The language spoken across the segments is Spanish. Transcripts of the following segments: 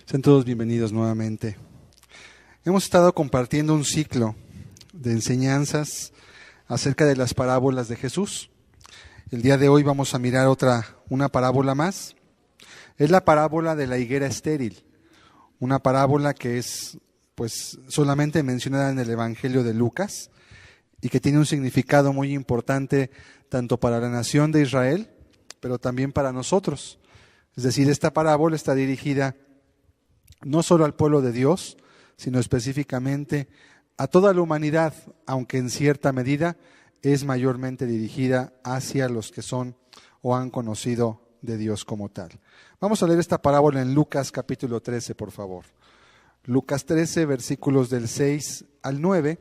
Sean todos bienvenidos nuevamente. Hemos estado compartiendo un ciclo de enseñanzas acerca de las parábolas de Jesús. El día de hoy vamos a mirar una parábola más. Es la parábola de la higuera estéril, una parábola que es solamente mencionada en el Evangelio de Lucas y que tiene un significado muy importante tanto para la nación de Israel, pero también para nosotros. Es decir, esta parábola está dirigida no solo al pueblo de Dios, sino específicamente a toda la humanidad, aunque en cierta medida es mayormente dirigida hacia los que son o han conocido de Dios como tal. Vamos a leer esta parábola en Lucas capítulo 13, por favor. Lucas 13, versículos del 6 al 9.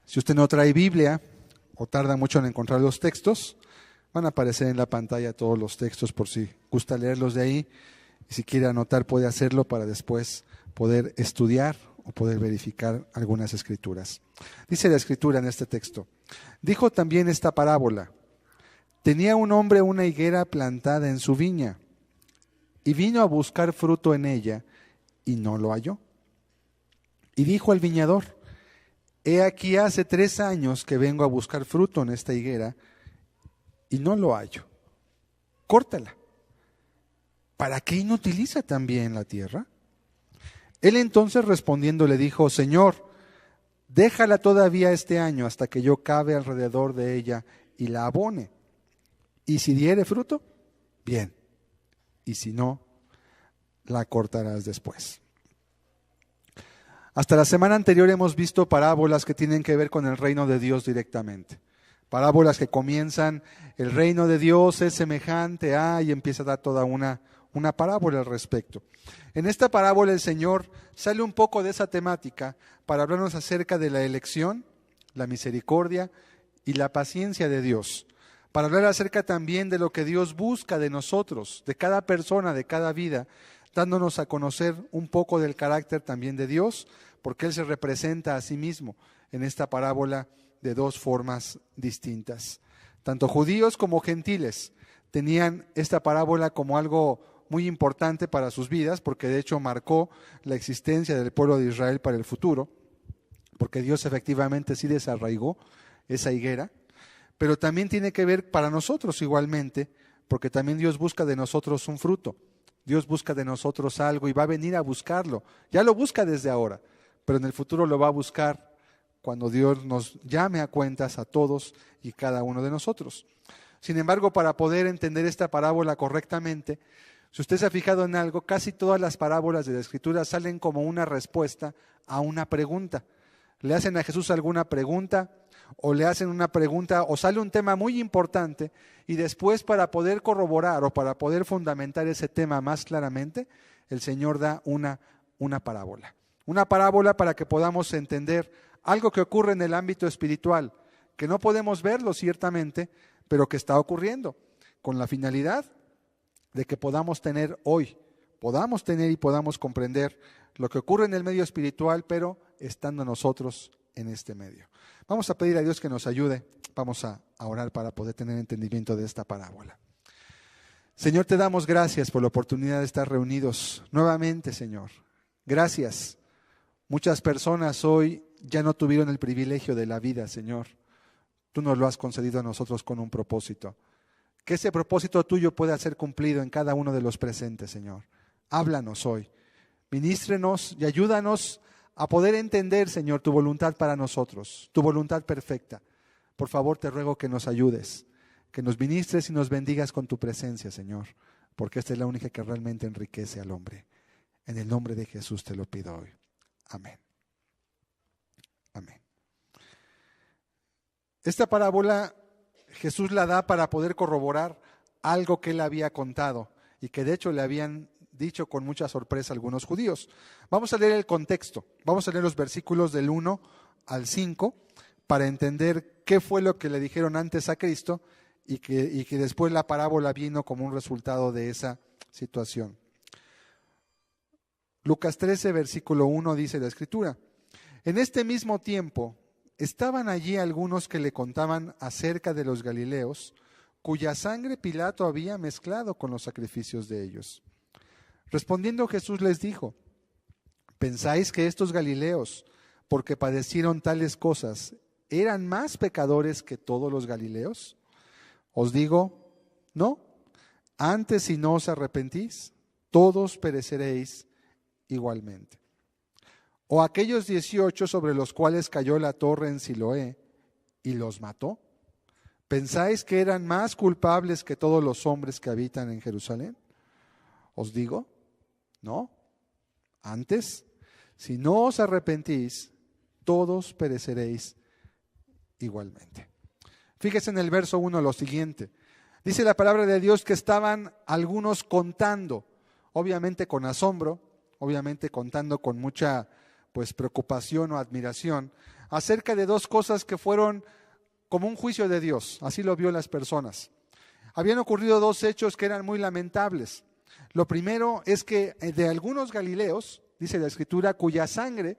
Si usted no trae Biblia o tarda mucho en encontrar los textos, van a aparecer en la pantalla todos los textos por si gusta leerlos de ahí. Y si quiere anotar, puede hacerlo para después poder estudiar o poder verificar algunas escrituras. Dice la escritura en este texto: dijo también esta parábola: tenía un hombre una higuera plantada en su viña, y vino a buscar fruto en ella, y no lo halló. Y dijo al viñador: he aquí hace 3 años que vengo a buscar fruto en esta higuera, y no lo hallo. Córtala. ¿Para qué inutiliza también la tierra? Él entonces respondiendo le dijo: Señor, déjala todavía este año hasta que yo cave alrededor de ella y la abone. Y si diere fruto, bien. Y si no, la cortarás después. Hasta la semana anterior hemos visto parábolas que tienen que ver con el reino de Dios directamente. Parábolas que comienzan: el reino de Dios es semejante a, y empieza a dar toda una parábola al respecto. En esta parábola el Señor sale un poco de esa temática para hablarnos acerca de la elección, la misericordia y la paciencia de Dios. Para hablar acerca también de lo que Dios busca de nosotros, de cada persona, de cada vida, dándonos a conocer un poco del carácter también de Dios, porque Él se representa a sí mismo en esta parábola de 2 formas distintas. Tanto judíos como gentiles tenían esta parábola como algo muy importante para sus vidas, porque de hecho marcó la existencia del pueblo de Israel para el futuro, porque Dios efectivamente sí desarraigó esa higuera, pero también tiene que ver para nosotros igualmente, porque también Dios busca de nosotros un fruto, Dios busca de nosotros algo y va a venir a buscarlo. Ya lo busca desde ahora, pero en el futuro lo va a buscar cuando Dios nos llame a cuentas a todos y cada uno de nosotros. Sin embargo, para poder entender esta parábola correctamente, si usted se ha fijado en algo, casi todas las parábolas de la Escritura salen como una respuesta a una pregunta. Le hacen a Jesús alguna pregunta, o le hacen una pregunta, o sale un tema muy importante, y después, para poder corroborar o para poder fundamentar ese tema más claramente, el Señor da una parábola. Una parábola para que podamos entender algo que ocurre en el ámbito espiritual, que no podemos verlo ciertamente, pero que está ocurriendo, con la finalidad de que podamos tener y podamos comprender lo que ocurre en el medio espiritual, pero estando nosotros en este medio. Vamos a pedir a Dios que nos ayude, vamos a orar para poder tener entendimiento de esta parábola. Señor, te damos gracias por la oportunidad de estar reunidos nuevamente, Señor. Gracias. Muchas personas hoy ya no tuvieron el privilegio de la vida, Señor. Tú nos lo has concedido a nosotros con un propósito. Que ese propósito tuyo pueda ser cumplido en cada uno de los presentes, Señor. Háblanos hoy. Ministrenos y ayúdanos a poder entender, Señor, tu voluntad para nosotros, tu voluntad perfecta. Por favor, te ruego que nos ayudes, que nos ministres y nos bendigas con tu presencia, Señor, porque esta es la única que realmente enriquece al hombre. En el nombre de Jesús te lo pido hoy. Amén. Amén. Esta parábola Jesús la da para poder corroborar algo que él había contado y que de hecho le habían dicho con mucha sorpresa a algunos judíos. Vamos a leer el contexto, vamos a leer los versículos del 1 al 5 para entender qué fue lo que le dijeron antes a Cristo y que después la parábola vino como un resultado de esa situación. Lucas 13, versículo 1 dice la Escritura: en este mismo tiempo estaban allí algunos que le contaban acerca de los galileos, cuya sangre Pilato había mezclado con los sacrificios de ellos. Respondiendo Jesús les dijo: ¿pensáis que estos Galileos, porque padecieron tales cosas, eran más pecadores que todos los Galileos? Os digo, no. Antes, si no os arrepentís, todos pereceréis igualmente. O aquellos 18 sobre los cuales cayó la torre en Siloé y los mató, ¿pensáis que eran más culpables que todos los hombres que habitan en Jerusalén? Os digo, no. Antes, si no os arrepentís, todos pereceréis igualmente. Fíjese en el verso 1 lo siguiente. Dice la palabra de Dios que estaban algunos contando, obviamente con asombro, obviamente contando con mucha preocupación o admiración, acerca de dos cosas que fueron como un juicio de Dios. Así lo vio las personas. Habían ocurrido dos hechos que eran muy lamentables. Lo primero es que de algunos galileos, dice la Escritura, cuya sangre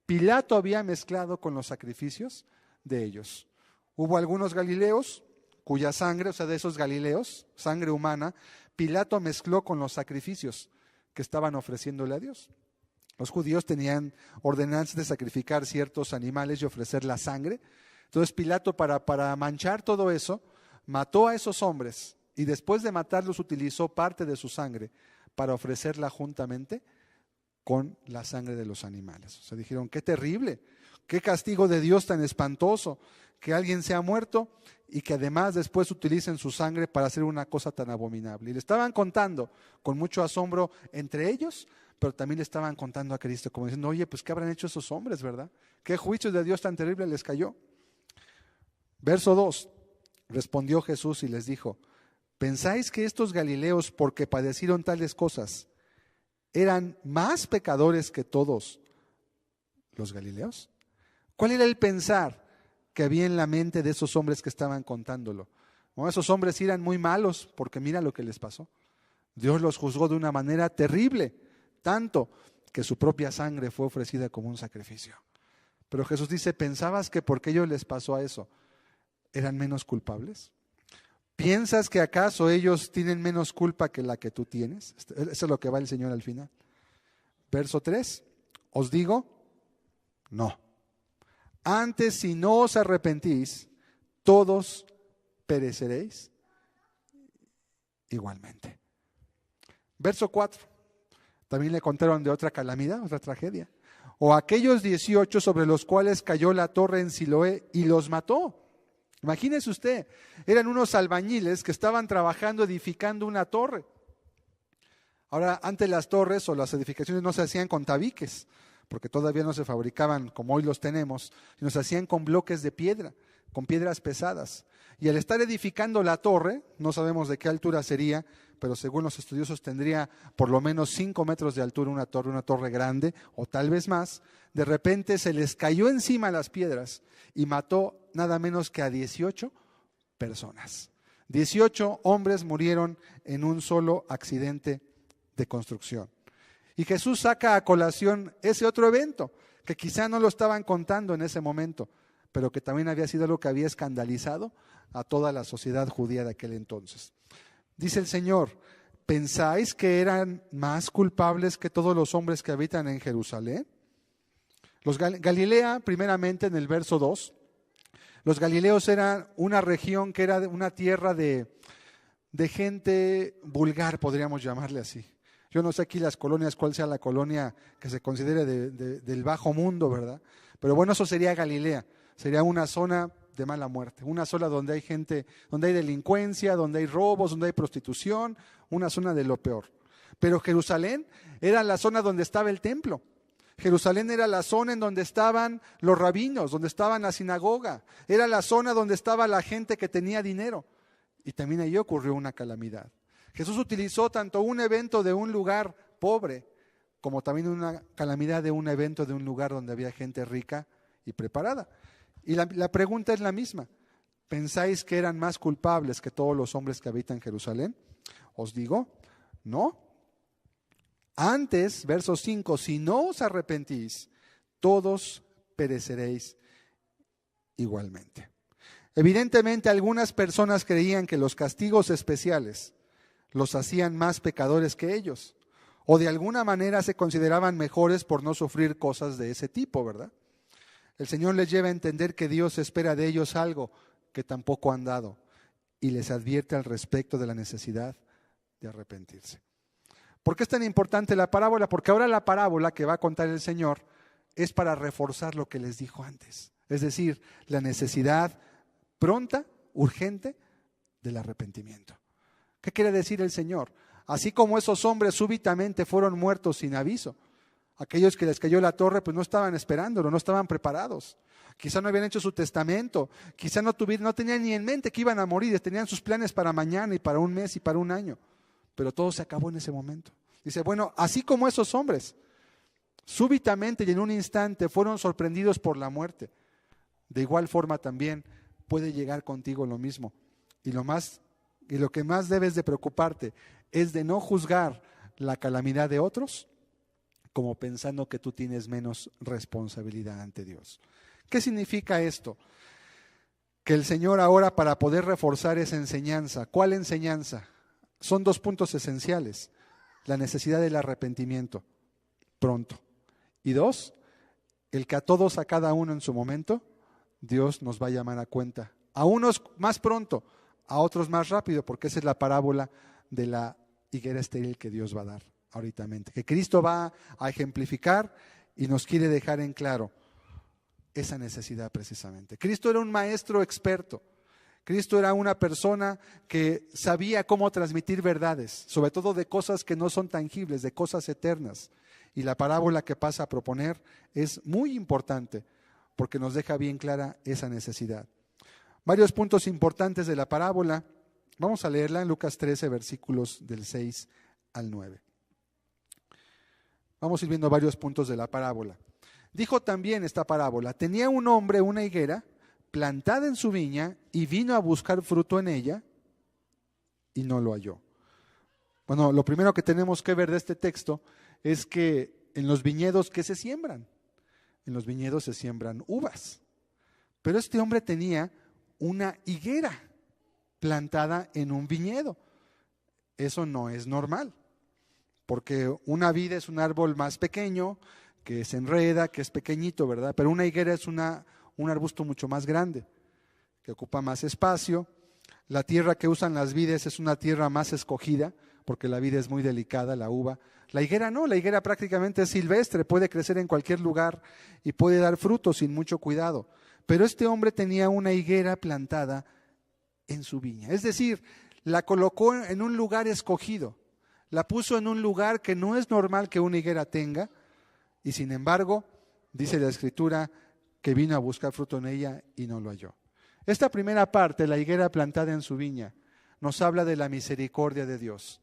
Pilato había mezclado con los sacrificios de ellos. Hubo algunos galileos cuya sangre, o sea, de esos galileos, sangre humana, Pilato mezcló con los sacrificios que estaban ofreciéndole a Dios. Los judíos tenían ordenanzas de sacrificar ciertos animales y ofrecer la sangre. Entonces Pilato, para manchar todo eso, mató a esos hombres y después de matarlos utilizó parte de su sangre para ofrecerla juntamente con la sangre de los animales. O sea, dijeron, qué terrible, qué castigo de Dios tan espantoso, que alguien sea muerto y que además después utilicen su sangre para hacer una cosa tan abominable. Y le estaban contando con mucho asombro entre ellos, pero también le estaban contando a Cristo, como diciendo, oye, pues ¿qué habrán hecho esos hombres, verdad? ¿Qué juicio de Dios tan terrible les cayó? Verso 2, respondió Jesús y les dijo: ¿pensáis que estos galileos, porque padecieron tales cosas, eran más pecadores que todos los galileos? ¿Cuál era el pensar que había en la mente de esos hombres que estaban contándolo? Bueno, esos hombres eran muy malos porque mira lo que les pasó. Dios los juzgó de una manera terrible, tanto que su propia sangre fue ofrecida como un sacrificio. Pero Jesús dice, ¿pensabas que porque a ellos les pasó a eso, eran menos culpables? ¿Piensas que acaso ellos tienen menos culpa que la que tú tienes? Eso es lo que va el Señor al final. Verso 3, os digo, no. Antes, si no os arrepentís, todos pereceréis igualmente. Verso 4, también le contaron de otra calamidad, otra tragedia. O aquellos 18 sobre los cuales cayó la torre en Siloé y los mató. Imagínese usted, eran unos albañiles que estaban trabajando edificando una torre. Ahora, antes las torres o las edificaciones no se hacían con tabiques, porque todavía no se fabricaban como hoy los tenemos, sino se hacían con bloques de piedra, con piedras pesadas. Y al estar edificando la torre, no sabemos de qué altura sería, pero según los estudiosos tendría por lo menos 5 metros de altura una torre grande, o tal vez más. De repente se les cayó encima las piedras y mató nada menos que a 18 personas. 18 hombres murieron en un solo accidente de construcción. Y Jesús saca a colación ese otro evento, que quizá no lo estaban contando en ese momento, pero que también había sido algo que había escandalizado a toda la sociedad judía de aquel entonces. Dice el Señor, ¿pensáis que eran más culpables que todos los hombres que habitan en Jerusalén? Galilea, primeramente en el verso 2, los galileos eran una región que era una tierra de gente vulgar, podríamos llamarle así. Yo no sé aquí las colonias, cuál sea la colonia que se considere del bajo mundo, ¿verdad? Pero bueno, eso sería Galilea, sería una zona de mala muerte, una zona donde hay gente, donde hay delincuencia, donde hay robos, donde hay prostitución, una zona de lo peor. Pero Jerusalén era la zona donde estaba el templo. Jerusalén era la zona en donde estaban los rabinos, donde estaba la sinagoga, era la zona donde estaba la gente que tenía dinero. Y también allí ocurrió una calamidad. Jesús utilizó tanto un evento de un lugar pobre, como también una calamidad de un evento de un lugar donde había gente rica y preparada. Y la pregunta es la misma. ¿Pensáis que eran más culpables que todos los hombres que habitan Jerusalén? Os digo, no. Antes, verso 5, si no os arrepentís, todos pereceréis igualmente. Evidentemente, algunas personas creían que los castigos especiales los hacían más pecadores que ellos. o de alguna manera se consideraban mejores por no sufrir cosas de ese tipo, ¿verdad? El Señor les lleva a entender que Dios espera de ellos algo que tampoco han dado y les advierte al respecto de la necesidad de arrepentirse. ¿Por qué es tan importante la parábola? Porque ahora la parábola que va a contar el Señor es para reforzar lo que les dijo antes, es decir, la necesidad pronta, urgente, del arrepentimiento. ¿Qué quiere decir el Señor? Así como esos hombres súbitamente fueron muertos sin aviso, aquellos que les cayó la torre pues no estaban esperándolo, no estaban preparados. Quizá no habían hecho su testamento, quizá no tenían ni en mente que iban a morir, tenían sus planes para mañana y para un mes y para un año, pero todo se acabó en ese momento. Dice, bueno, así como esos hombres, súbitamente y en un instante fueron sorprendidos por la muerte, de igual forma también puede llegar contigo lo mismo. Y lo que más debes de preocuparte es de no juzgar la calamidad de otros como pensando que tú tienes menos responsabilidad ante Dios. ¿Qué significa esto? Que el Señor ahora, para poder reforzar esa enseñanza, ¿cuál enseñanza? Son 2 puntos esenciales: la necesidad del arrepentimiento pronto, y 2, el que a todos, a cada uno en su momento, Dios nos va a llamar a cuenta. A unos más pronto, a otros más rápido, porque esa es la parábola de la higuera estéril que Dios va a dar ahorita, que Cristo va a ejemplificar y nos quiere dejar en claro esa necesidad precisamente. Cristo era un maestro experto. Cristo era una persona que sabía cómo transmitir verdades, sobre todo de cosas que no son tangibles, de cosas eternas. Y la parábola que pasa a proponer es muy importante porque nos deja bien clara esa necesidad. Varios puntos importantes de la parábola. Vamos a leerla en Lucas 13, versículos del 6 al 9. Vamos a ir viendo varios puntos de la parábola. Dijo también esta parábola: tenía un hombre una higuera plantada en su viña y vino a buscar fruto en ella y no lo halló. Bueno, lo primero que tenemos que ver de este texto es que en los viñedos, ¿qué se siembran? En los viñedos se siembran uvas. Pero este hombre tenía una higuera plantada en un viñedo. Eso no es normal, porque una vid es un árbol más pequeño, que se enreda, que es pequeñito, ¿verdad? Pero una higuera es un arbusto mucho más grande, que ocupa más espacio. La tierra que usan las vides es una tierra más escogida, porque la vid es muy delicada, la uva. La higuera no, la higuera prácticamente es silvestre, puede crecer en cualquier lugar y puede dar frutos sin mucho cuidado. Pero este hombre tenía una higuera plantada en su viña, es decir, la colocó en un lugar escogido, la puso en un lugar que no es normal que una higuera tenga, y sin embargo, dice la Escritura, que vino a buscar fruto en ella y no lo halló. Esta primera parte, la higuera plantada en su viña, nos habla de la misericordia de Dios,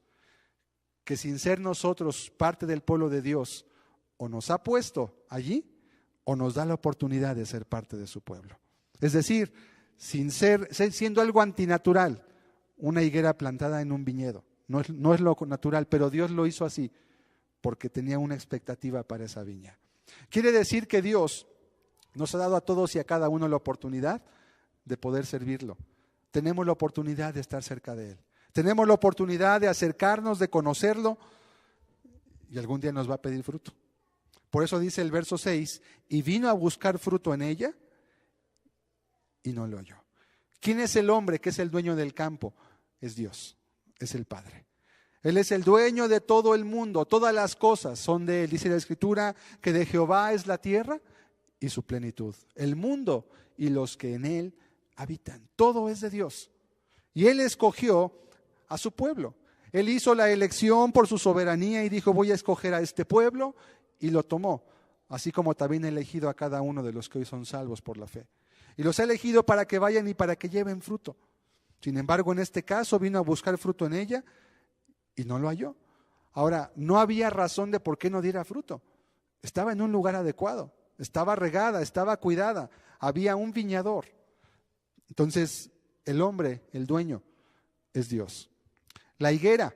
que sin ser nosotros parte del pueblo de Dios, o nos ha puesto allí, o nos da la oportunidad de ser parte de su pueblo. Es decir, siendo algo antinatural, una higuera plantada en un viñedo. No es lo natural, pero Dios lo hizo así, porque tenía una expectativa para esa viña. Quiere decir que Dios nos ha dado a todos y a cada uno la oportunidad de poder servirlo. Tenemos la oportunidad de estar cerca de Él. Tenemos la oportunidad de acercarnos, de conocerlo, y algún día nos va a pedir fruto. Por eso dice el verso 6, y vino a buscar fruto en ella y no lo halló. ¿Quién es el hombre que es el dueño del campo? Es Dios, es el Padre. Él es el dueño de todo el mundo, todas las cosas son de Él. Dice la Escritura que de Jehová es la tierra y su plenitud, el mundo y los que en Él habitan. Todo es de Dios. Y Él escogió a su pueblo. Él hizo la elección por su soberanía y dijo, voy a escoger a este pueblo, y lo tomó, así como también ha elegido a cada uno de los que hoy son salvos por la fe. Y los ha elegido para que vayan y para que lleven fruto. Sin embargo, en este caso vino a buscar fruto en ella y no lo halló. Ahora, no había razón de por qué no diera fruto. Estaba en un lugar adecuado, estaba regada, estaba cuidada, había un viñador. Entonces, el hombre, el dueño, es Dios. La higuera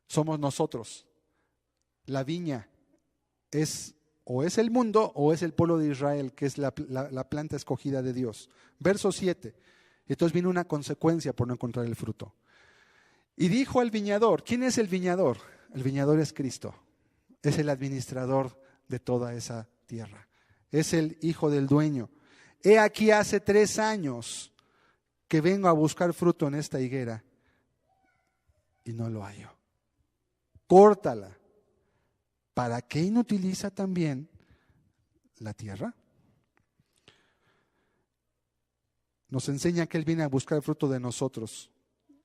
somos nosotros. La viña es el mundo o es el pueblo de Israel, que es la planta escogida de Dios. Verso 7. Entonces viene una consecuencia por no encontrar el fruto. Y dijo al viñador, ¿quién es el viñador? El viñador es Cristo, es el administrador de toda esa tierra, es el hijo del dueño. He aquí hace 3 años que vengo a buscar fruto en esta higuera y no lo hallo. Córtala. ¿Para qué inutiliza también la tierra? Nos enseña que Él viene a buscar el fruto de nosotros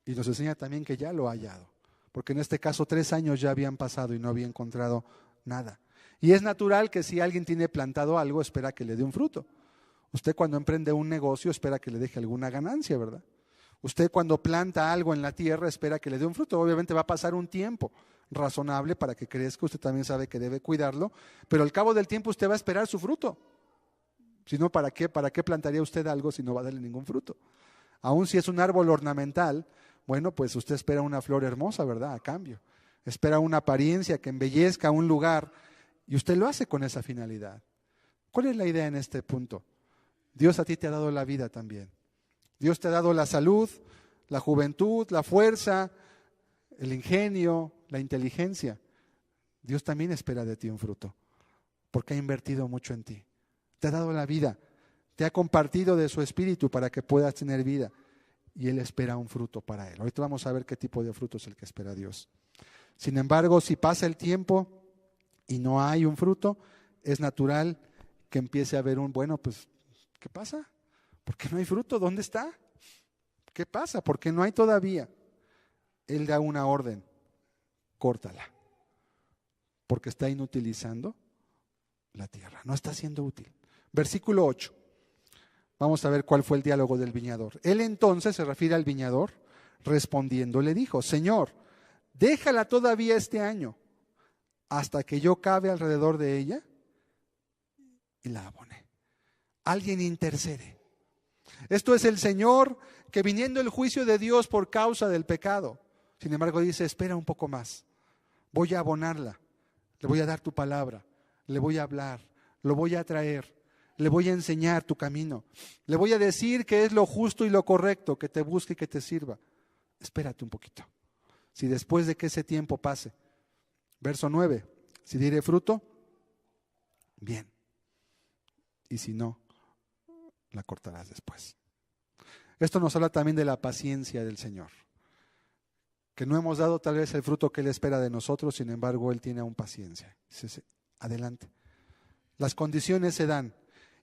y nos enseña también que ya lo ha hallado, porque en este caso 3 años ya habían pasado y no había encontrado nada. Y es natural que si alguien tiene plantado algo, espera que le dé un fruto. Usted cuando emprende un negocio espera que le deje alguna ganancia, ¿verdad? Usted cuando planta algo en la tierra espera que le dé un fruto. Obviamente va a pasar un tiempo razonable para que crezca, usted también sabe que debe cuidarlo, pero al cabo del tiempo usted va a esperar su fruto. Si no, ¿para qué plantaría usted algo si no va a darle ningún fruto? Aun si es un árbol ornamental, bueno, pues usted espera una flor hermosa, ¿verdad? A cambio. Espera una apariencia que embellezca un lugar y usted lo hace con esa finalidad. ¿Cuál es la idea en este punto? Dios a ti te ha dado la vida también. Dios te ha dado la salud, la juventud, la fuerza, el ingenio, la inteligencia. Dios también espera de ti un fruto, porque ha invertido mucho en ti. Te ha dado la vida, te ha compartido de su espíritu para que puedas tener vida y Él espera un fruto para Él. Ahorita vamos a ver qué tipo de fruto es el que espera Dios. Sin embargo, si pasa el tiempo y no hay un fruto, es natural que empiece a haber pues, ¿qué pasa? ¿Por qué no hay fruto? ¿Dónde está? ¿Qué pasa? ¿Por qué no hay todavía? Él da una orden, córtala, porque está inutilizando la tierra, no está siendo útil. Versículo 8. Vamos a ver cuál fue el diálogo del viñador. Él entonces, se refiere al viñador, respondiendo le dijo: Señor, déjala todavía este año, hasta que yo cabe alrededor de ella y la abone. Alguien intercede. Esto es el Señor que, viniendo el juicio de Dios por causa del pecado, sin embargo dice: espera un poco más, voy a abonarla, le voy a dar tu palabra, le voy a hablar, lo voy a traer, le voy a enseñar tu camino, le voy a decir que es lo justo y lo correcto, que te busque y que te sirva. Espérate un poquito. Si después de que ese tiempo pase, verso 9, si diere fruto, bien, y si no, la cortarás después. Esto nos habla también de la paciencia del Señor, que no hemos dado tal vez el fruto que Él espera de nosotros, sin embargo Él tiene aún paciencia. Dice: adelante. Las condiciones se dan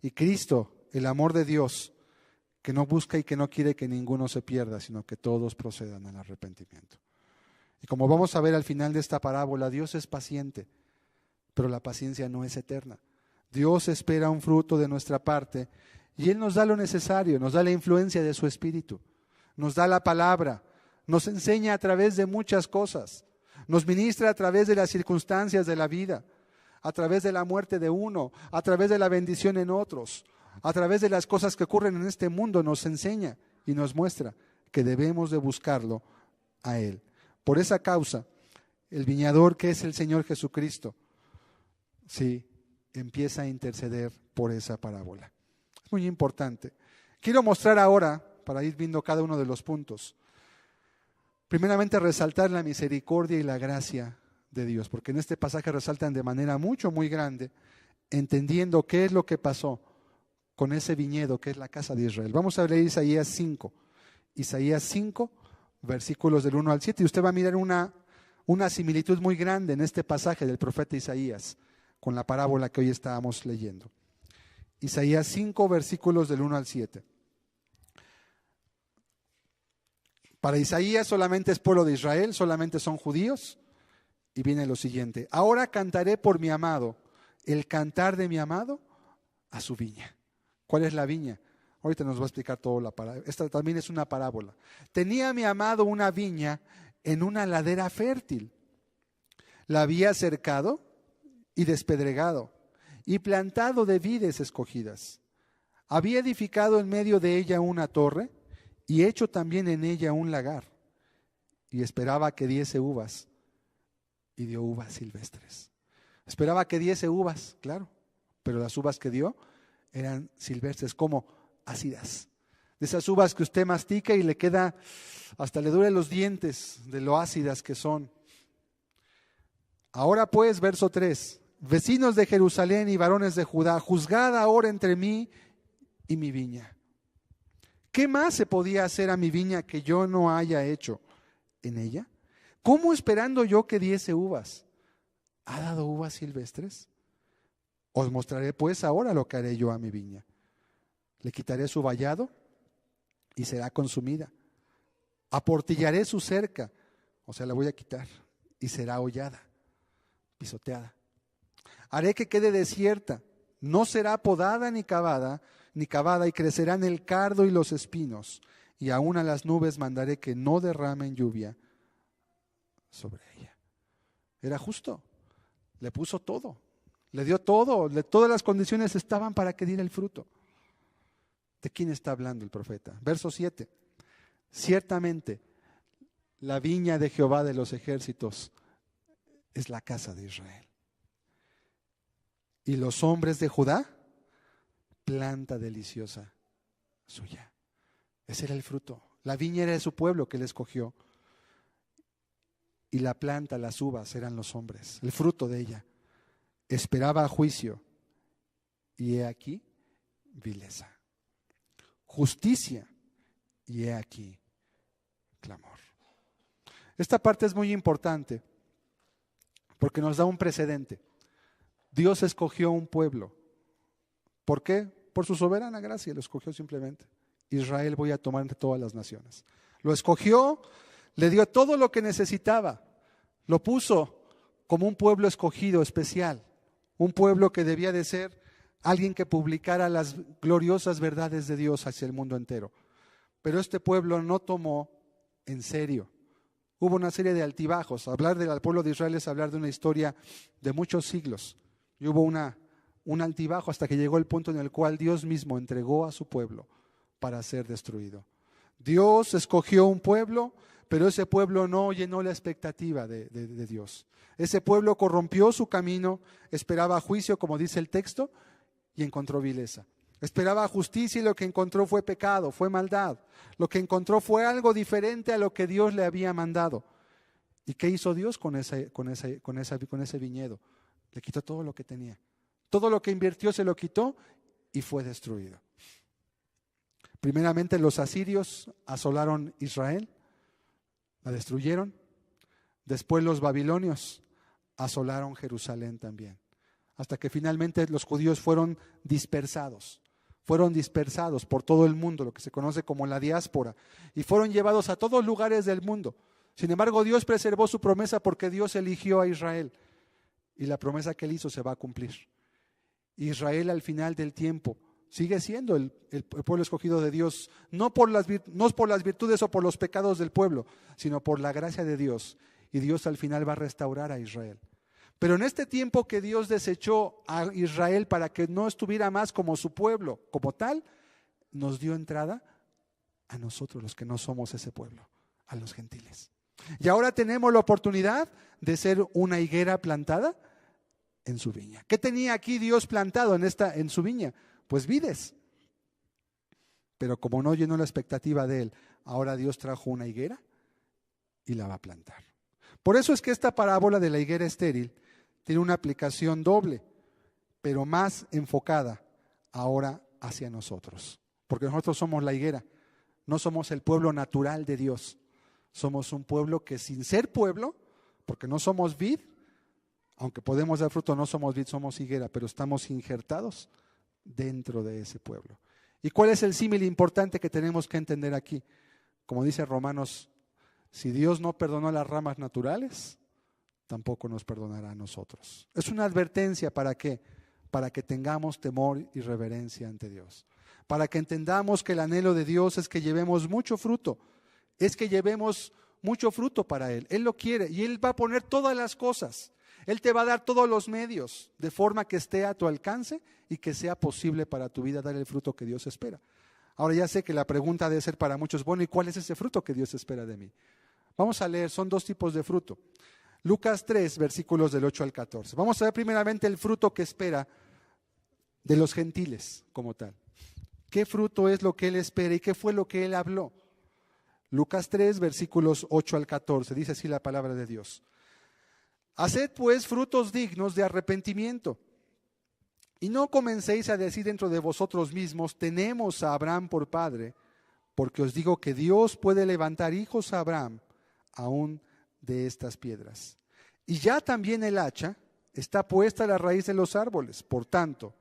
y Cristo, el amor de Dios, que no busca y que no quiere que ninguno se pierda, sino que todos procedan al arrepentimiento. Y como vamos a ver al final de esta parábola, Dios es paciente, pero la paciencia no es eterna. Dios espera un fruto de nuestra parte y Él nos da lo necesario, nos da la influencia de su Espíritu, nos da la palabra, nos enseña a través de muchas cosas, nos ministra a través de las circunstancias de la vida, a través de la muerte de uno, a través de la bendición en otros, a través de las cosas que ocurren en este mundo, nos enseña y nos muestra que debemos de buscarlo a Él. Por esa causa, el viñador, que es el Señor Jesucristo, sí, empieza a interceder por esa parábola. Es muy importante. Quiero mostrar ahora, para ir viendo cada uno de los puntos, primeramente resaltar la misericordia y la gracia de Dios, porque en este pasaje resaltan de manera muy grande, entendiendo qué es lo que pasó con ese viñedo que es la casa de Israel. Vamos a leer Isaías 5, versículos del 1 al 7, y usted va a mirar una similitud muy grande en este pasaje del profeta Isaías con la parábola que hoy estábamos leyendo. Isaías 5, versículos del 1 al 7. Para Isaías solamente es pueblo de Israel, solamente son judíos. Y viene lo siguiente: ahora cantaré por mi amado, el cantar de mi amado a su viña. ¿Cuál es la viña? Ahorita nos va a explicar todo la parábola. Esta también es una parábola. Tenía mi amado una viña en una ladera fértil. La había cercado y despedregado y plantado de vides escogidas. Había edificado en medio de ella una torre y hecho también en ella un lagar. Y esperaba que diese uvas. Y dio uvas silvestres. Esperaba que diese uvas, claro, pero las uvas que dio eran silvestres, como ácidas. De esas uvas que usted mastica y le queda, hasta le duele los dientes de lo ácidas que son. Ahora pues, verso 3, vecinos de Jerusalén y varones de Judá, juzgad ahora entre mí y mi viña. ¿Qué más se podía hacer a mi viña que yo no haya hecho en ella? ¿Cómo esperando yo que diese uvas? ¿Ha dado uvas silvestres? Os mostraré pues ahora lo que haré yo a mi viña. Le quitaré su vallado y será consumida. Aportillaré su cerca, o sea, la voy a quitar, y será hollada, pisoteada. Haré que quede desierta, no será podada ni cavada, y crecerán el cardo y los espinos, y aún a las nubes mandaré que no derramen lluvia sobre ella. Era justo, le puso todo, le dio todo, todas las condiciones estaban para que diera el fruto. ¿De quién está hablando el profeta? Verso 7. Ciertamente, la viña de Jehová de los ejércitos es la casa de Israel. Y los hombres de Judá, planta deliciosa suya. Ese era el fruto. La viña era de su pueblo que él escogió. Y la planta, las uvas, eran los hombres, el fruto de ella. Esperaba juicio. Y he aquí, vileza. Justicia. Y he aquí, clamor. Esta parte es muy importante porque nos da un precedente. Dios escogió un pueblo. ¿Por qué? Por su soberana gracia, lo escogió simplemente. Israel voy a tomar entre todas las naciones. Lo escogió, le dio todo lo que necesitaba. Lo puso como un pueblo escogido, especial. Un pueblo que debía de ser alguien que publicara las gloriosas verdades de Dios hacia el mundo entero. Pero este pueblo no tomó en serio. Hubo una serie de altibajos. Hablar del pueblo de Israel es hablar de una historia de muchos siglos. Y hubo un altibajo hasta que llegó el punto en el cual Dios mismo entregó a su pueblo para ser destruido. Dios escogió un pueblo, pero ese pueblo no llenó la expectativa de Dios. Ese pueblo corrompió su camino, esperaba juicio, como dice el texto, y encontró vileza. Esperaba justicia y lo que encontró fue pecado, fue maldad. Lo que encontró fue algo diferente a lo que Dios le había mandado. ¿Y qué hizo Dios con ese viñedo? Le quitó todo lo que tenía. Todo lo que invirtió se lo quitó y fue destruido. Primeramente los asirios asolaron Israel, la destruyeron. Después los babilonios asolaron Jerusalén también. Hasta que finalmente los judíos fueron dispersados por todo el mundo, lo que se conoce como la diáspora, y fueron llevados a todos lugares del mundo. Sin embargo, Dios preservó su promesa porque Dios eligió a Israel y la promesa que él hizo se va a cumplir. Israel al final del tiempo sigue siendo el pueblo escogido de Dios, no por las virtudes o por los pecados del pueblo, sino por la gracia de Dios, y Dios al final va a restaurar a Israel. Pero en este tiempo que Dios desechó a Israel para que no estuviera más como su pueblo, como tal, nos dio entrada a nosotros los que no somos ese pueblo, a los gentiles. Y ahora tenemos la oportunidad de ser una higuera plantada en su viña. ¿Qué tenía aquí Dios plantado en su viña? Pues vides. Pero como no llenó la expectativa de él, ahora Dios trajo una higuera y la va a plantar. Por eso es que esta parábola de la higuera estéril tiene una aplicación doble, pero más enfocada ahora hacia nosotros. Porque nosotros somos la higuera, no somos el pueblo natural de Dios. Somos un pueblo que sin ser pueblo, porque no somos vid, aunque podemos dar fruto, no somos vid, somos higuera, pero estamos injertados dentro de ese pueblo. ¿Y cuál es el símil importante que tenemos que entender aquí? Como dice Romanos, si Dios no perdonó las ramas naturales, tampoco nos perdonará a nosotros. Es una advertencia ¿para qué? Para que tengamos temor y reverencia ante Dios. Para que entendamos que el anhelo de Dios es que llevemos mucho fruto. Es que llevemos mucho fruto para Él. Él lo quiere y Él va a poner todas las cosas. Él te va a dar todos los medios de forma que esté a tu alcance y que sea posible para tu vida dar el fruto que Dios espera. Ahora ya sé que la pregunta debe ser para muchos, bueno, ¿y cuál es ese fruto que Dios espera de mí? Vamos a leer, son dos tipos de fruto. Lucas 3, versículos del 8 al 14. Vamos a ver primeramente el fruto que espera de los gentiles como tal. ¿Qué fruto es lo que Él espera y qué fue lo que Él habló? Lucas 3, versículos 8 al 14. Dice así la palabra de Dios. Haced pues frutos dignos de arrepentimiento. Y no comencéis a decir dentro de vosotros mismos, tenemos a Abraham por padre, porque os digo que Dios puede levantar hijos a Abraham aún de estas piedras. Y ya también el hacha está puesta a la raíz de los árboles. Por tanto,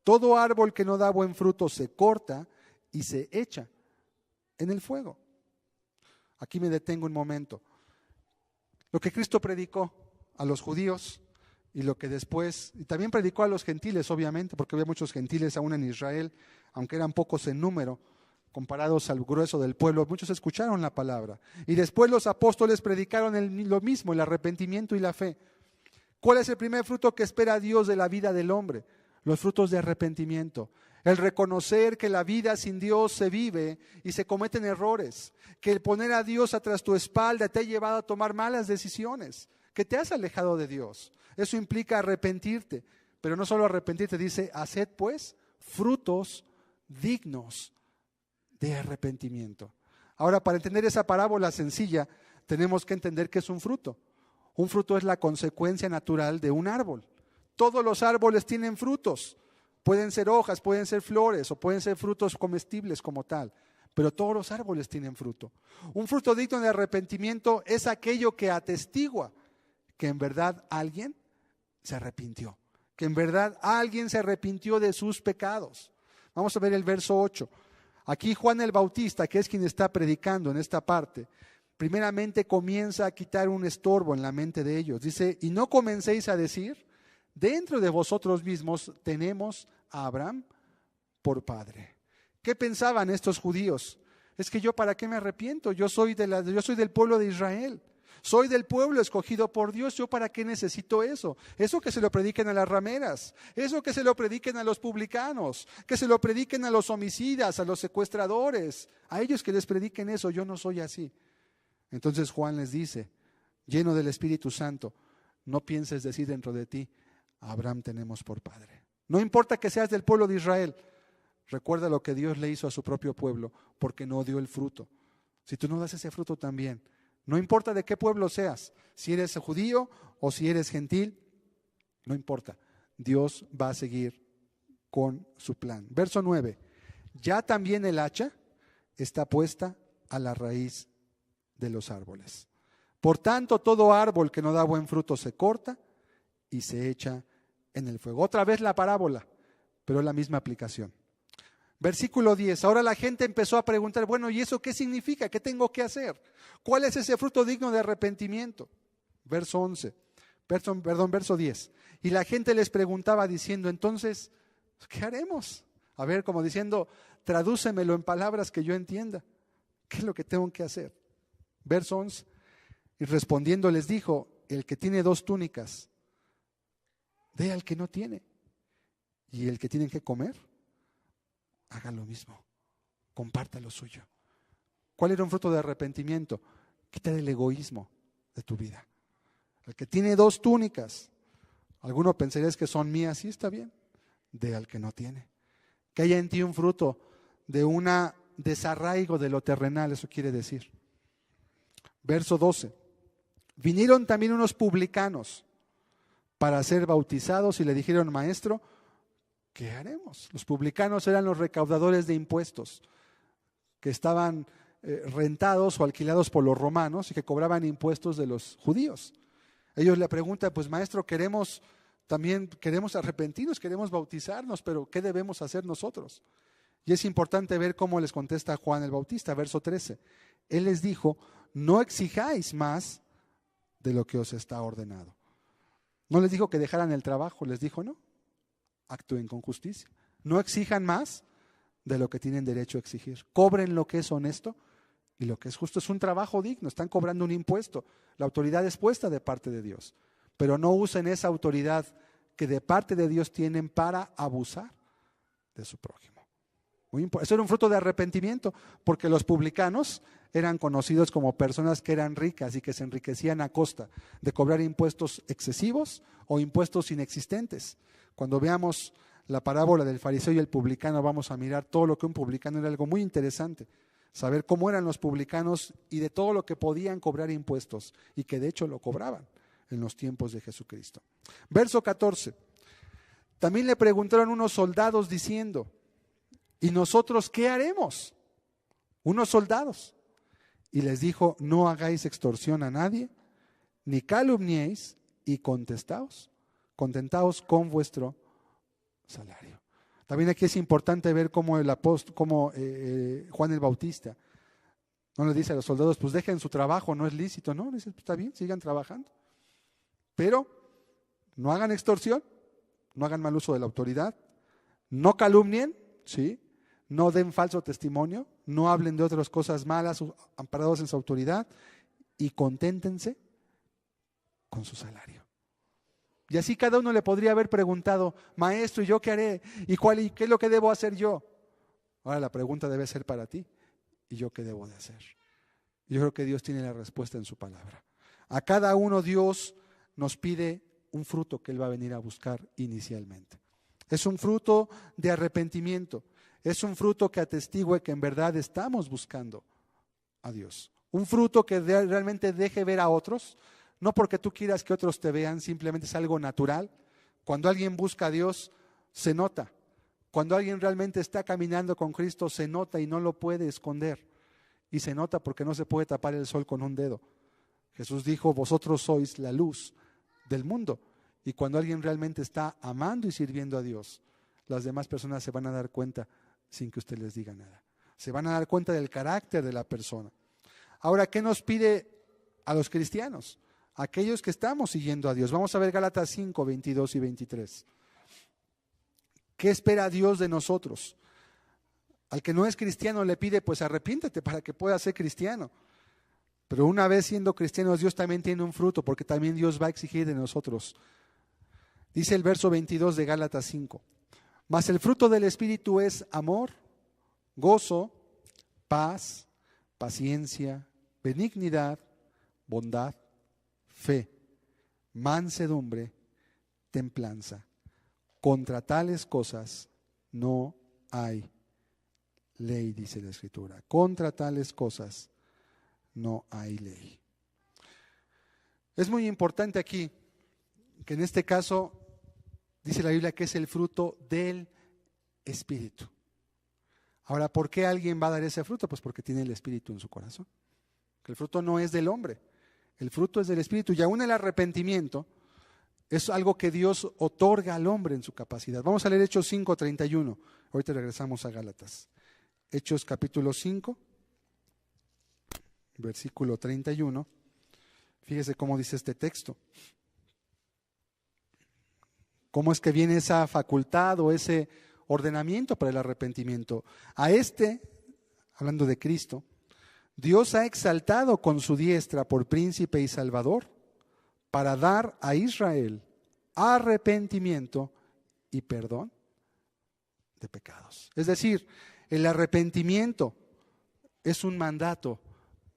todo árbol que no da buen fruto se corta y se echa en el fuego. Aquí me detengo un momento. Lo que Cristo predicó a los judíos y lo que después, y también predicó a los gentiles, obviamente, porque había muchos gentiles aún en Israel, aunque eran pocos en número, comparados al grueso del pueblo, muchos escucharon la palabra. Y después los apóstoles predicaron lo mismo, el arrepentimiento y la fe. ¿Cuál es el primer fruto que espera Dios de la vida del hombre? Los frutos de arrepentimiento. El reconocer que la vida sin Dios se vive y se cometen errores, que el poner a Dios atrás tu espalda te ha llevado a tomar malas decisiones, que te has alejado de Dios. Eso implica arrepentirte, pero no solo arrepentirte, dice, haced pues frutos dignos de arrepentimiento. Ahora, para entender esa parábola sencilla, tenemos que entender que es un fruto. Un fruto es la consecuencia natural de un árbol. Todos los árboles tienen frutos. Pueden ser hojas, pueden ser flores o pueden ser frutos comestibles como tal. Pero todos los árboles tienen fruto. Un fruto digno de arrepentimiento es aquello que atestigua que en verdad alguien se arrepintió. Que en verdad alguien se arrepintió de sus pecados. Vamos a ver el verso 8. Aquí Juan el Bautista, que es quien está predicando en esta parte, primeramente comienza a quitar un estorbo en la mente de ellos. Dice, y no comencéis a decir, dentro de vosotros mismos tenemos a Abraham por padre. ¿Qué pensaban estos judíos? Es que yo para qué me arrepiento, yo soy del pueblo de Israel. Soy del pueblo escogido por Dios, ¿yo para qué necesito eso? Eso que se lo prediquen a las rameras, eso que se lo prediquen a los publicanos, que se lo prediquen a los homicidas, a los secuestradores, a ellos que les prediquen eso, yo no soy así. Entonces Juan les dice, lleno del Espíritu Santo, no pienses decir dentro de ti, a Abraham tenemos por padre. No importa que seas del pueblo de Israel, recuerda lo que Dios le hizo a su propio pueblo, porque no dio el fruto. Si tú no das ese fruto también, no importa de qué pueblo seas, si eres judío o si eres gentil, no importa. Dios va a seguir con su plan. Verso 9. Ya también el hacha está puesta a la raíz de los árboles. Por tanto, todo árbol que no da buen fruto se corta y se echa en el fuego. Otra vez la parábola, pero es la misma aplicación. Versículo 10. Ahora la gente empezó a preguntar, bueno, ¿y eso qué significa? ¿Qué tengo que hacer? ¿Cuál es ese fruto digno de arrepentimiento? Verso 10. Y la gente les preguntaba diciendo, entonces, ¿qué haremos? A ver, como diciendo, tradúcemelo en palabras que yo entienda. ¿Qué es lo que tengo que hacer? Verso 11. Y respondiendo les dijo, el que tiene 2 túnicas, dé al que no tiene. Y el que tiene que comer, haga lo mismo, comparta lo suyo. ¿Cuál era un fruto de arrepentimiento? Quitar el egoísmo de tu vida. El que tiene 2 túnicas, alguno pensaría que son mías, sí está bien, de al que no tiene. Que haya en ti un fruto de un desarraigo de lo terrenal, eso quiere decir. Verso 12. Vinieron también unos publicanos para ser bautizados y le dijeron, maestro, ¿qué haremos? Los publicanos eran los recaudadores de impuestos que estaban rentados o alquilados por los romanos y que cobraban impuestos de los judíos. Ellos le preguntan, pues maestro, queremos arrepentirnos, queremos bautizarnos, pero ¿qué debemos hacer nosotros? Y es importante ver cómo les contesta Juan el Bautista, verso 13. Él les dijo, no exijáis más de lo que os está ordenado. No les dijo que dejaran el trabajo, les dijo no. Actúen con justicia. No exijan más de lo que tienen derecho a exigir. Cobren lo que es honesto y lo que es justo. Es un trabajo digno, están cobrando un impuesto. La autoridad es puesta de parte de Dios. Pero no usen esa autoridad que de parte de Dios tienen para abusar de su prójimo. Eso era un fruto de arrepentimiento, porque los publicanos eran conocidos como personas que eran ricas y que se enriquecían a costa de cobrar impuestos excesivos o impuestos inexistentes. Cuando veamos la parábola del fariseo y el publicano, vamos a mirar todo lo que un publicano era, algo muy interesante. Saber cómo eran los publicanos y de todo lo que podían cobrar impuestos y que de hecho lo cobraban. en los tiempos de Jesucristo. Verso 14. También le preguntaron unos soldados diciendo, ¿y nosotros qué haremos? Unos soldados. Y les dijo, no hagáis extorsión a nadie, ni calumniéis, y contentaos con vuestro salario. También aquí es importante ver cómo Juan el Bautista no le dice a los soldados, pues dejen su trabajo, no es lícito. No, dice, pues está bien, sigan trabajando. Pero no hagan extorsión, no hagan mal uso de la autoridad, no calumnien, ¿sí? No den falso testimonio, no hablen de otras cosas malas amparados en su autoridad y conténtense con su salario. Y así cada uno le podría haber preguntado, maestro, ¿y yo qué haré? ¿Y qué es lo que debo hacer yo? Ahora la pregunta debe ser para ti, ¿y yo qué debo de hacer? Yo creo que Dios tiene la respuesta en su palabra. A cada uno Dios nos pide un fruto que Él va a venir a buscar inicialmente. Es un fruto de arrepentimiento. Es un fruto que atestigue que en verdad estamos buscando a Dios. Un fruto que realmente deje ver a otros, no porque tú quieras que otros te vean, simplemente es algo natural. Cuando alguien busca a Dios, se nota. Cuando alguien realmente está caminando con Cristo, se nota y no lo puede esconder. Y se nota porque no se puede tapar el sol con un dedo. Jesús dijo, vosotros sois la luz del mundo. Y cuando alguien realmente está amando y sirviendo a Dios, las demás personas se van a dar cuenta sin que usted les diga nada. Se van a dar cuenta del carácter de la persona. Ahora, ¿qué nos pide a los cristianos? Aquellos que estamos siguiendo a Dios. Vamos a ver Gálatas 5, 22 y 23. ¿Qué espera Dios de nosotros? Al que no es cristiano le pide, pues arrepiéntete para que puedas ser cristiano. Pero una vez siendo cristianos, Dios también tiene un fruto, porque también Dios va a exigir de nosotros. Dice el verso 22 de Gálatas 5. Mas el fruto del Espíritu es amor, gozo, paz, paciencia, benignidad, bondad, fe, mansedumbre, templanza. Contra tales cosas no hay ley, dice la Escritura. Contra tales cosas no hay ley. Es muy importante aquí que en este caso dice la Biblia que es el fruto del Espíritu. Ahora, ¿por qué alguien va a dar ese fruto? Pues porque tiene el Espíritu en su corazón. Que el fruto no es del hombre, el fruto es del Espíritu. Y aún el arrepentimiento es algo que Dios otorga al hombre en su capacidad. Vamos a leer Hechos 5:31. Ahorita regresamos a Gálatas. Hechos capítulo 5, versículo 31. Fíjese cómo dice este texto. ¿Cómo es que viene esa facultad o ese ordenamiento para el arrepentimiento? Hablando de Cristo, Dios ha exaltado con su diestra por príncipe y salvador para dar a Israel arrepentimiento y perdón de pecados. Es decir, el arrepentimiento es un mandato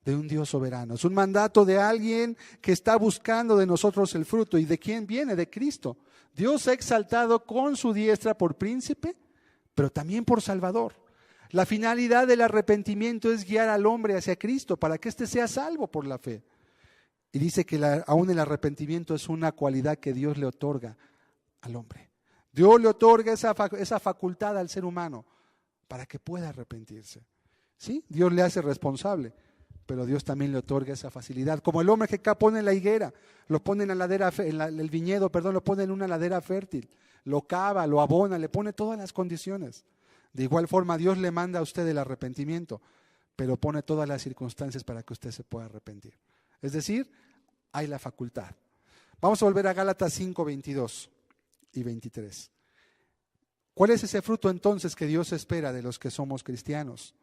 de un Dios soberano, es un mandato de alguien que está buscando de nosotros el fruto. ¿Y de quién viene? De Cristo. Dios ha exaltado con su diestra por príncipe, pero también por salvador. La finalidad del arrepentimiento es guiar al hombre hacia Cristo para que éste sea salvo por la fe. Y dice que aún el arrepentimiento es una cualidad que Dios le otorga al hombre. Dios le otorga esa facultad al ser humano para que pueda arrepentirse. ¿Sí? Dios le hace responsable, pero Dios también le otorga esa facilidad. Como el hombre que acá pone la higuera, lo pone en la ladera, el viñedo, lo pone en una ladera fértil, lo cava, lo abona, le pone todas las condiciones. De igual forma, Dios le manda a usted el arrepentimiento, pero pone todas las circunstancias para que usted se pueda arrepentir. Es decir, hay la facultad. Vamos a volver a Gálatas 5, 22 y 23. ¿Cuál es ese fruto entonces que Dios espera de los que somos cristianos?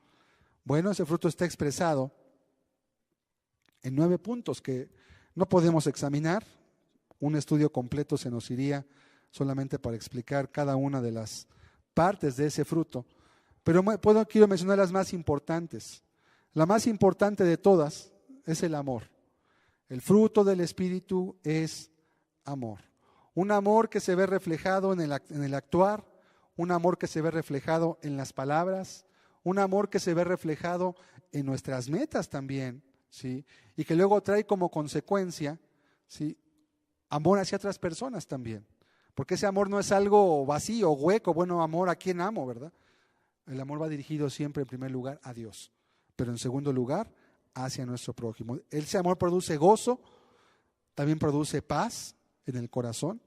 Bueno, ese fruto está expresado en 9 puntos que no podemos examinar. Un estudio completo se nos iría solamente para explicar cada una de las partes de ese fruto. Pero quiero mencionar las más importantes. La más importante de todas es el amor. El fruto del Espíritu es amor. Un amor que se ve reflejado en el actuar, un amor que se ve reflejado en las palabras, un amor que se ve reflejado en nuestras metas también, ¿sí? Y que luego trae como consecuencia, ¿sí?, amor hacia otras personas también. Porque ese amor no es algo vacío, hueco, bueno, amor a quién amo, ¿verdad? El amor va dirigido siempre en primer lugar a Dios, pero en segundo lugar hacia nuestro prójimo. Ese amor produce gozo, también produce paz en el corazón.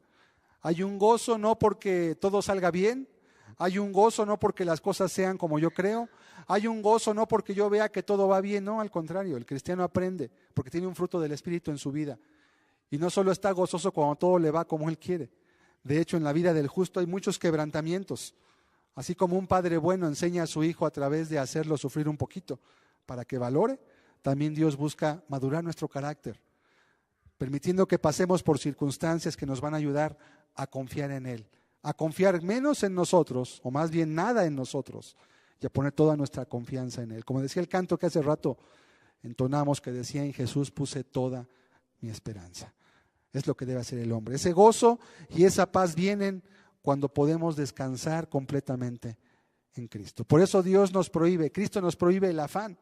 Hay un gozo no porque todo salga bien, hay un gozo no porque las cosas sean como yo creo, hay un gozo no porque yo vea que todo va bien, no, al contrario, el cristiano aprende porque tiene un fruto del Espíritu en su vida. Y no solo está gozoso cuando todo le va como él quiere. De hecho, en la vida del justo hay muchos quebrantamientos. Así como un padre bueno enseña a su hijo a través de hacerlo sufrir un poquito para que valore, también Dios busca madurar nuestro carácter, permitiendo que pasemos por circunstancias que nos van a ayudar a confiar en Él, a confiar menos en nosotros, o más bien nada en nosotros, y a poner toda nuestra confianza en Él. Como decía el canto que hace rato entonamos, que decía: en Jesús puse toda mi esperanza. Es lo que debe hacer el hombre. Ese gozo y esa paz vienen cuando podemos descansar completamente en Cristo. Por eso Dios nos prohíbe, Cristo nos prohíbe el afán.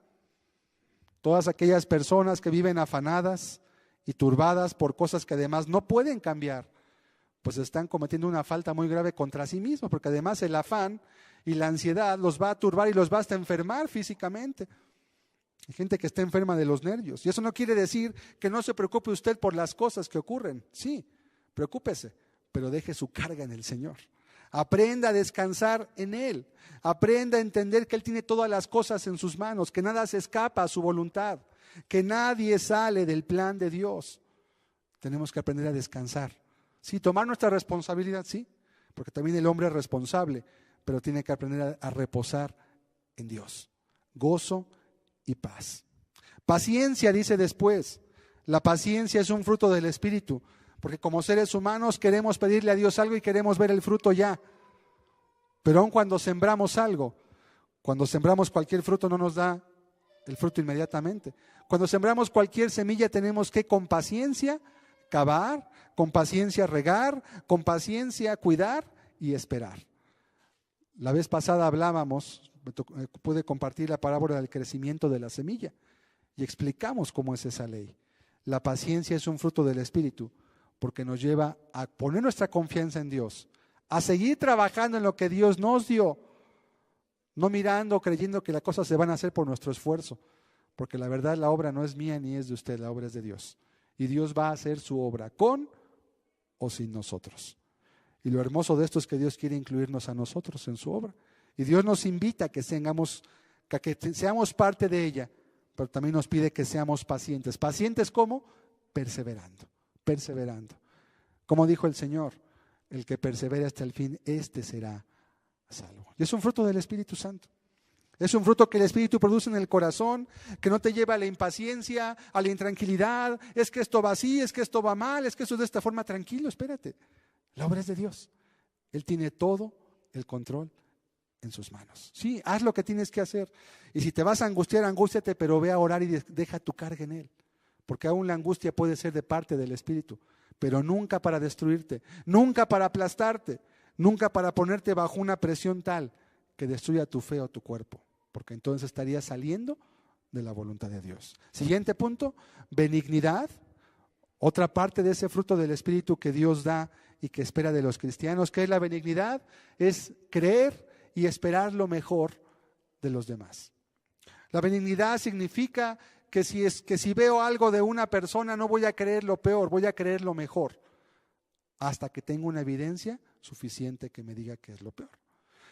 Todas aquellas personas que viven afanadas y turbadas por cosas que además no pueden cambiar, pues están cometiendo una falta muy grave contra sí mismos, porque además el afán y la ansiedad los va a turbar y los va hasta enfermar físicamente. Hay gente que está enferma de los nervios. Y eso no quiere decir que no se preocupe usted por las cosas que ocurren. Sí, preocúpese, pero deje su carga en el Señor. Aprenda a descansar en Él. Aprenda a entender que Él tiene todas las cosas en sus manos, que nada se escapa a su voluntad, que nadie sale del plan de Dios. Tenemos que aprender a descansar. Sí, tomar nuestra responsabilidad, sí, porque también el hombre es responsable, pero tiene que aprender a reposar en Dios. Gozo y paz. Paciencia, dice después. La paciencia es un fruto del Espíritu, porque como seres humanos queremos pedirle a Dios algo y queremos ver el fruto ya. Pero aun cuando sembramos algo, cuando sembramos cualquier fruto, no nos da el fruto inmediatamente. Cuando sembramos cualquier semilla, tenemos que con paciencia cavar, con paciencia regar, con paciencia cuidar y esperar. La vez pasada hablábamos, pude compartir la parábola del crecimiento de la semilla y explicamos cómo es esa ley. La paciencia es un fruto del Espíritu porque nos lleva a poner nuestra confianza en Dios, a seguir trabajando en lo que Dios nos dio, no mirando, creyendo que las cosas se van a hacer por nuestro esfuerzo, porque la verdad la obra no es mía ni es de usted, la obra es de Dios. Y Dios va a hacer su obra con o sin nosotros. Y lo hermoso de esto es que Dios quiere incluirnos a nosotros en su obra. Y Dios nos invita a que seamos parte de ella, pero también nos pide que seamos pacientes. ¿Pacientes cómo? Perseverando. Como dijo el Señor, el que persevere hasta el fin, este será salvo. Y es un fruto del Espíritu Santo. Es un fruto que el Espíritu produce en el corazón, que no te lleva a la impaciencia, a la intranquilidad. Es que esto va así, es que esto va mal, es que esto es de esta forma. Tranquilo, espérate. La obra es de Dios. Él tiene todo el control en sus manos. Sí, haz lo que tienes que hacer. Y si te vas a angustiar, angústiate, pero ve a orar y deja tu carga en Él. Porque aún la angustia puede ser de parte del Espíritu, pero nunca para destruirte, nunca para aplastarte, nunca para ponerte bajo una presión tal que destruya tu fe o tu cuerpo, porque entonces estarías saliendo de la voluntad de Dios. Siguiente punto, benignidad. Otra parte de ese fruto del Espíritu que Dios da y que espera de los cristianos. ¿Qué es la benignidad? Es creer y esperar lo mejor de los demás. La benignidad significa que si veo algo de una persona no voy a creer lo peor, voy a creer lo mejor, hasta que tenga una evidencia suficiente que me diga que es lo peor.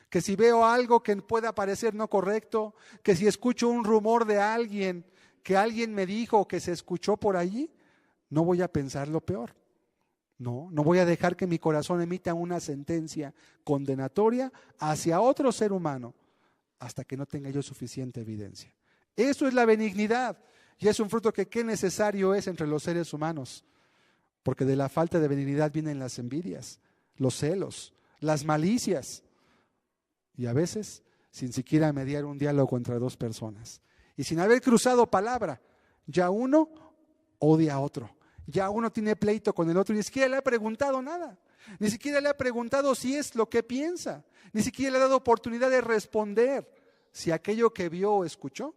Que si veo algo que pueda parecer no correcto, que si escucho un rumor de alguien, que alguien me dijo que se escuchó por allí, no voy a pensar lo peor. No voy a dejar que mi corazón emita una sentencia condenatoria hacia otro ser humano hasta que no tenga yo suficiente evidencia. Eso es la benignidad y es un fruto que qué necesario es entre los seres humanos, porque de la falta de benignidad vienen las envidias, los celos, las malicias y a veces sin siquiera mediar un diálogo entre dos personas y sin haber cruzado palabra, ya uno odia a otro. Ya uno tiene pleito con el otro y ni siquiera le ha preguntado nada. Ni siquiera le ha preguntado si es lo que piensa. Ni siquiera le ha dado oportunidad de responder si aquello que vio o escuchó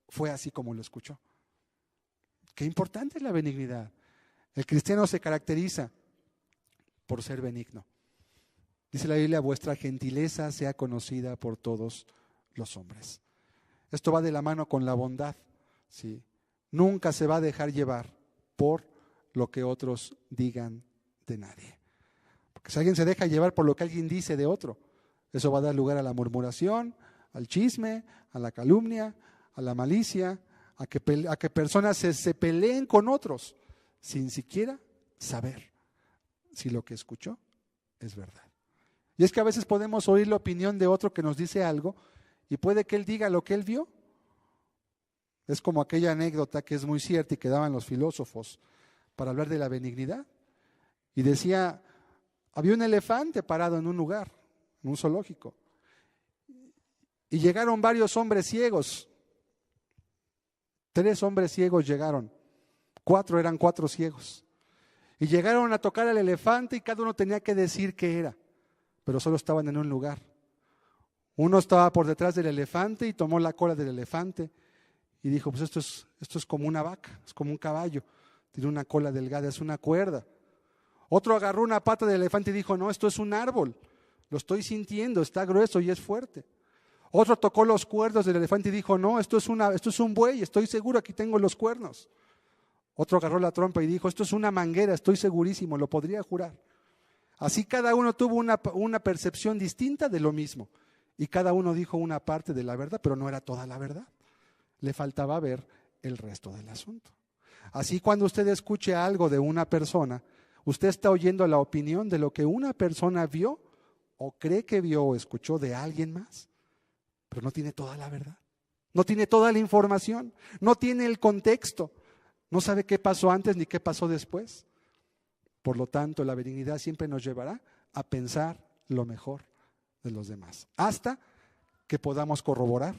fue así como lo escuchó. Qué importante es la benignidad. El cristiano se caracteriza por ser benigno. Dice la Biblia, vuestra gentileza sea conocida por todos los hombres. Esto va de la mano con la bondad, ¿sí? Nunca se va a dejar llevar por lo que otros digan de nadie. Porque si alguien se deja llevar por lo que alguien dice de otro, eso va a dar lugar a la murmuración, al chisme, a la calumnia, a la malicia, a que personas se peleen con otros sin siquiera saber si lo que escuchó es verdad. Y es que a veces podemos oír la opinión de otro que nos dice algo y puede que él diga lo que él vio. Es como aquella anécdota que es muy cierta y que daban los filósofos para hablar de la benignidad. Y decía, había un elefante parado en un lugar, en un zoológico. Y llegaron varios hombres ciegos. 3 hombres ciegos llegaron. 4 eran 4 ciegos. Y llegaron a tocar al elefante y cada uno tenía que decir qué era. Pero solo estaban en un lugar. Uno estaba por detrás del elefante y tomó la cola del elefante y dijo, pues esto es como una vaca, es como un caballo, tiene una cola delgada, es una cuerda. Otro agarró una pata del elefante y dijo, no, esto es un árbol, lo estoy sintiendo, está grueso y es fuerte. Otro tocó los cuernos del elefante y dijo, no, esto es un buey, estoy seguro, aquí tengo los cuernos. Otro agarró la trompa y dijo, esto es una manguera, estoy segurísimo, lo podría jurar. Así cada uno tuvo una percepción distinta de lo mismo. Y cada uno dijo una parte de la verdad, pero no era toda la verdad. Le faltaba ver el resto del asunto. Así cuando usted escuche algo de una persona, usted está oyendo la opinión de lo que una persona vio o cree que vio o escuchó de alguien más, pero no tiene toda la verdad. No tiene toda la información, no tiene el contexto, no sabe qué pasó antes ni qué pasó después. Por lo tanto, la benignidad siempre nos llevará a pensar lo mejor de los demás, hasta que podamos corroborar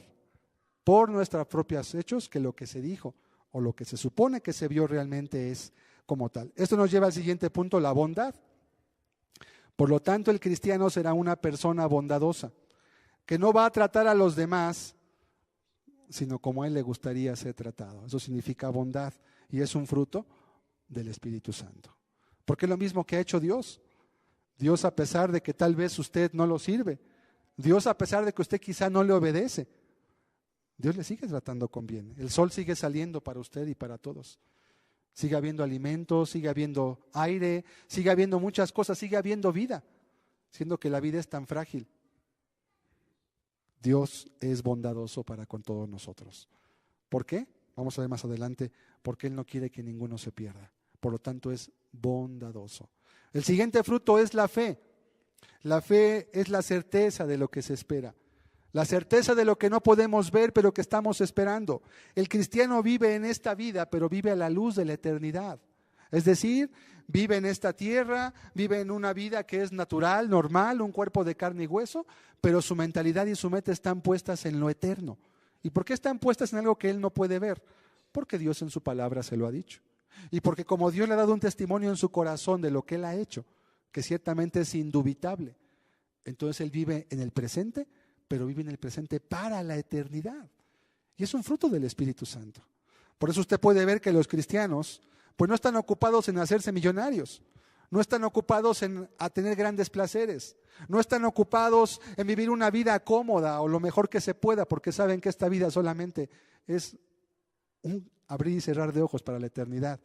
por nuestros propios hechos que lo que se dijo o lo que se supone que se vio realmente es como tal. Esto nos lleva al siguiente punto, la bondad. Por lo tanto, el cristiano será una persona bondadosa, que no va a tratar a los demás, sino como a él le gustaría ser tratado. Eso significa bondad y es un fruto del Espíritu Santo. Porque es lo mismo que ha hecho Dios. Dios, a pesar de que tal vez usted no lo sirve, Dios, a pesar de que usted quizá no le obedece, Dios le sigue tratando con bien. El sol sigue saliendo para usted y para todos. Sigue habiendo alimentos, sigue habiendo aire, sigue habiendo muchas cosas, sigue habiendo vida, siendo que la vida es tan frágil. Dios es bondadoso para con todos nosotros. ¿Por qué? Vamos a ver más adelante, porque Él no quiere que ninguno se pierda. Por lo tanto, es bondadoso. El siguiente fruto es la fe. La fe es la certeza de lo que se espera. La certeza de lo que no podemos ver, pero que estamos esperando. El cristiano vive en esta vida, pero vive a la luz de la eternidad. Es decir, vive en esta tierra, vive en una vida que es natural, normal, un cuerpo de carne y hueso, pero su mentalidad y su meta están puestas en lo eterno. ¿Y por qué están puestas en algo que él no puede ver? Porque Dios en su palabra se lo ha dicho. Y porque como Dios le ha dado un testimonio en su corazón de lo que Él ha hecho, que ciertamente es indubitable, entonces Él vive en el presente, pero vive en el presente para la eternidad. Y es un fruto del Espíritu Santo. Por eso usted puede ver que los cristianos pues no están ocupados en hacerse millonarios, no están ocupados en tener grandes placeres, no están ocupados en vivir una vida cómoda o lo mejor que se pueda, porque saben que esta vida solamente es un abrir y cerrar de ojos para la eternidad.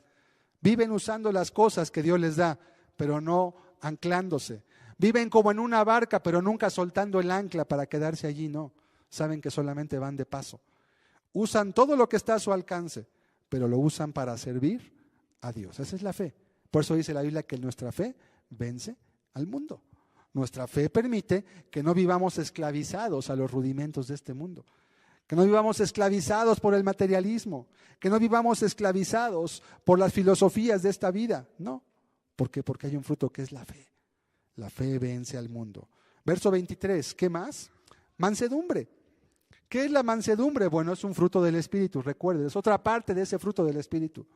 Viven usando las cosas que Dios les da, pero no anclándose. Viven como en una barca, pero nunca soltando el ancla para quedarse allí, no. Saben que solamente van de paso. Usan todo lo que está a su alcance, pero lo usan para servir a Dios. Esa es la fe. Por eso dice la Biblia que nuestra fe vence al mundo. Nuestra fe permite que no vivamos esclavizados a los rudimentos de este mundo. Que no vivamos esclavizados por el materialismo, que no vivamos esclavizados por las filosofías de esta vida. No. ¿Por qué? Porque hay un fruto que es la fe. La fe vence al mundo. Verso 23, ¿qué más? Mansedumbre. ¿Qué es la mansedumbre? Bueno, es un fruto del Espíritu, recuerden, es otra parte de ese fruto del Espíritu.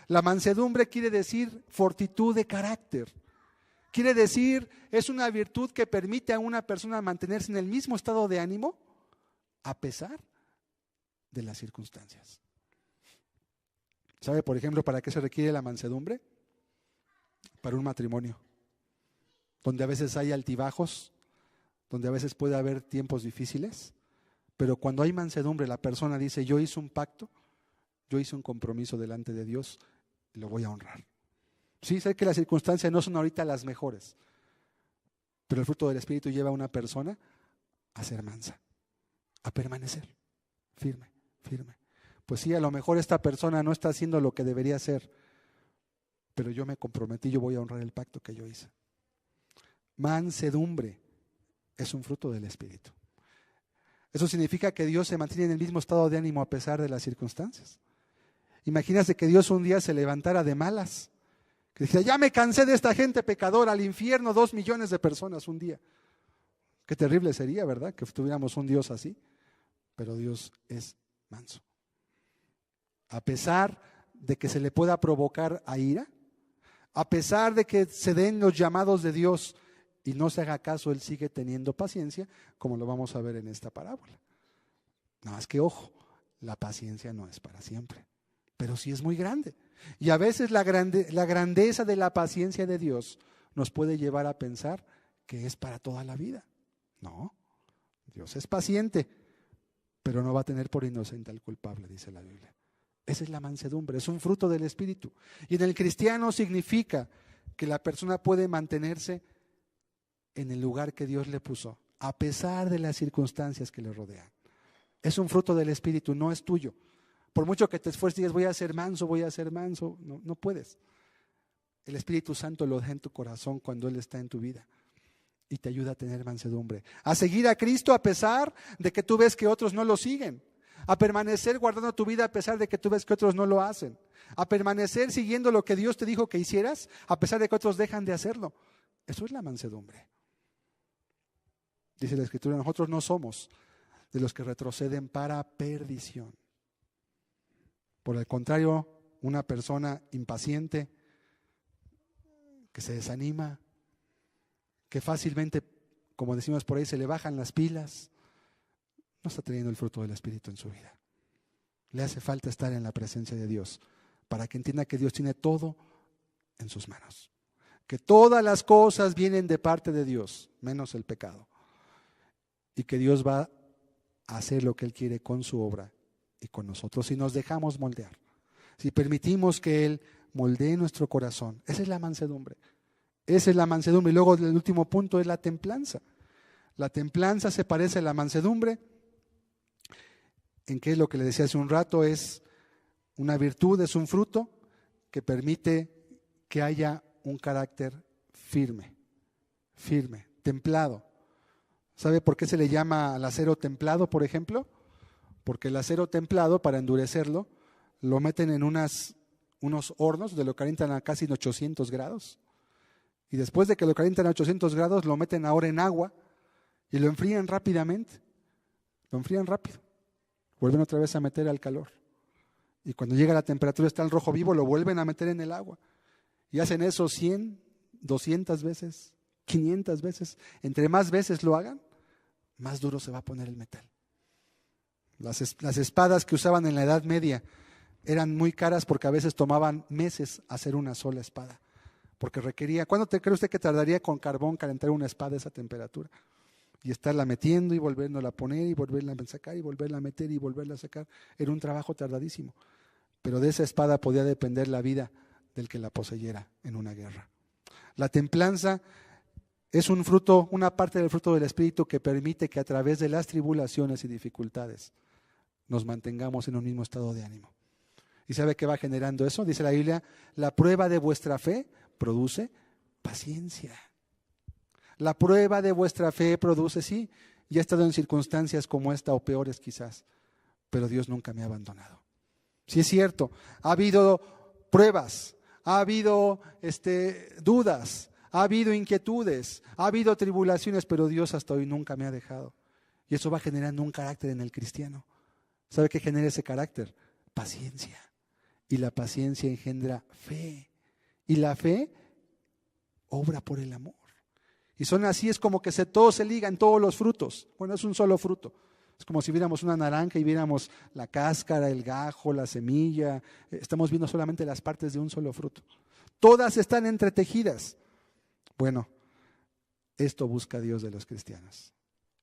La mansedumbre quiere decir fortitud de carácter. Quiere decir, es una virtud que permite a una persona mantenerse en el mismo estado de ánimo a pesar de las circunstancias. ¿Sabe, por ejemplo, para qué se requiere la mansedumbre? para un matrimonio, donde a veces hay altibajos, donde a veces puede haber tiempos difíciles, pero cuando hay mansedumbre, la persona dice, yo hice un pacto, yo hice un compromiso delante de Dios y lo voy a honrar. Sí, sé que las circunstancias no son ahorita las mejores, pero el fruto del Espíritu lleva a una persona a ser mansa, a permanecer firme, firme. Pues sí, a lo mejor esta persona no está haciendo lo que debería hacer, pero yo me comprometí, yo voy a honrar el pacto que yo hice. Mansedumbre es un fruto del Espíritu. Eso significa que Dios se mantiene en el mismo estado de ánimo a pesar de las circunstancias. Imagínate que Dios un día se levantara de malas, que dijera, ya me cansé de esta gente pecadora, al infierno 2 millones de personas un día. Qué terrible sería, ¿verdad? Que tuviéramos un Dios así. Pero Dios es manso. A pesar de que se le pueda provocar a ira, a pesar de que se den los llamados de Dios y no se haga caso, Él sigue teniendo paciencia, como lo vamos a ver en esta parábola. Nada más que ojo, la paciencia no es para siempre, pero sí es muy grande. Y a veces la grandeza de la paciencia de Dios nos puede llevar a pensar que es para toda la vida. No, Dios es paciente, pero no va a tener por inocente al culpable, dice la Biblia. Esa es la mansedumbre, es un fruto del Espíritu. Y en el cristiano significa que la persona puede mantenerse en el lugar que Dios le puso, a pesar de las circunstancias que le rodean. Es un fruto del Espíritu, no es tuyo. Por mucho que te esfuerces y digas, voy a ser manso, no puedes. El Espíritu Santo lo deja en tu corazón cuando Él está en tu vida y te ayuda a tener mansedumbre, a seguir a Cristo a pesar de que tú ves que otros no lo siguen, a permanecer guardando tu vida a pesar de que tú ves que otros no lo hacen, a permanecer siguiendo lo que Dios te dijo que hicieras a pesar de que otros dejan de hacerlo. Eso es la mansedumbre. Dice la Escritura, nosotros no somos de los que retroceden para perdición. Por el contrario, una persona impaciente, que se desanima, que fácilmente, como decimos por ahí, se le bajan las pilas, no está teniendo el fruto del Espíritu en su vida. Le hace falta estar en la presencia de Dios para que entienda que Dios tiene todo en sus manos, que todas las cosas vienen de parte de Dios, menos el pecado, y que Dios va a hacer lo que Él quiere con su obra y con nosotros si nos dejamos moldear, si permitimos que Él moldee nuestro corazón. Esa es la mansedumbre. Esa es la mansedumbre. Y luego el último punto es la templanza. La templanza se parece a la mansedumbre. ¿En qué es lo que le decía hace un rato? Es una virtud, es un fruto que permite que haya un carácter firme, templado. ¿Sabe por qué se le llama al acero templado, por ejemplo? Porque el acero templado, para endurecerlo, lo meten en unos hornos de lo calientan a casi 800 grados. Y después de que lo calientan a 800 grados, lo meten ahora en agua y lo enfrían rápidamente. Lo enfrían rápido. Vuelven otra vez a meter al calor. Y cuando llega la temperatura, está el rojo vivo, lo vuelven a meter en el agua. Y hacen eso 100, 200 veces, 500 veces. Entre más veces lo hagan, más duro se va a poner el metal. Las espadas que usaban en la Edad Media eran muy caras porque a veces tomaban meses hacer una sola espada. Porque requería, ¿cuánto cree usted que tardaría con carbón calentar una espada a esa temperatura? Y estarla metiendo y volviéndola a poner y volverla a sacar y volverla a meter y volverla a sacar. Era un trabajo tardadísimo. Pero de esa espada podía depender la vida del que la poseyera en una guerra. La templanza es un fruto, una parte del fruto del Espíritu que permite que a través de las tribulaciones y dificultades nos mantengamos en un mismo estado de ánimo. ¿Y sabe qué va generando eso? Dice la Biblia, la prueba de vuestra fe produce paciencia. La prueba de vuestra fe produce, sí, ya he estado en circunstancias como esta o peores quizás, pero Dios nunca me ha abandonado. Sí es cierto, ha habido pruebas, ha habido dudas, ha habido inquietudes, ha habido tribulaciones, pero Dios hasta hoy nunca me ha dejado. Y eso va generando un carácter en el cristiano. ¿Sabe qué genera ese carácter? Paciencia. Y la paciencia engendra fe. Y la fe obra por el amor. Y son así, es como que todos se ligan, todos los frutos. Bueno, es un solo fruto. Es como si viéramos una naranja y viéramos la cáscara, el gajo, la semilla. Estamos viendo solamente las partes de un solo fruto. Todas están entretejidas. Bueno, esto busca Dios de los cristianos.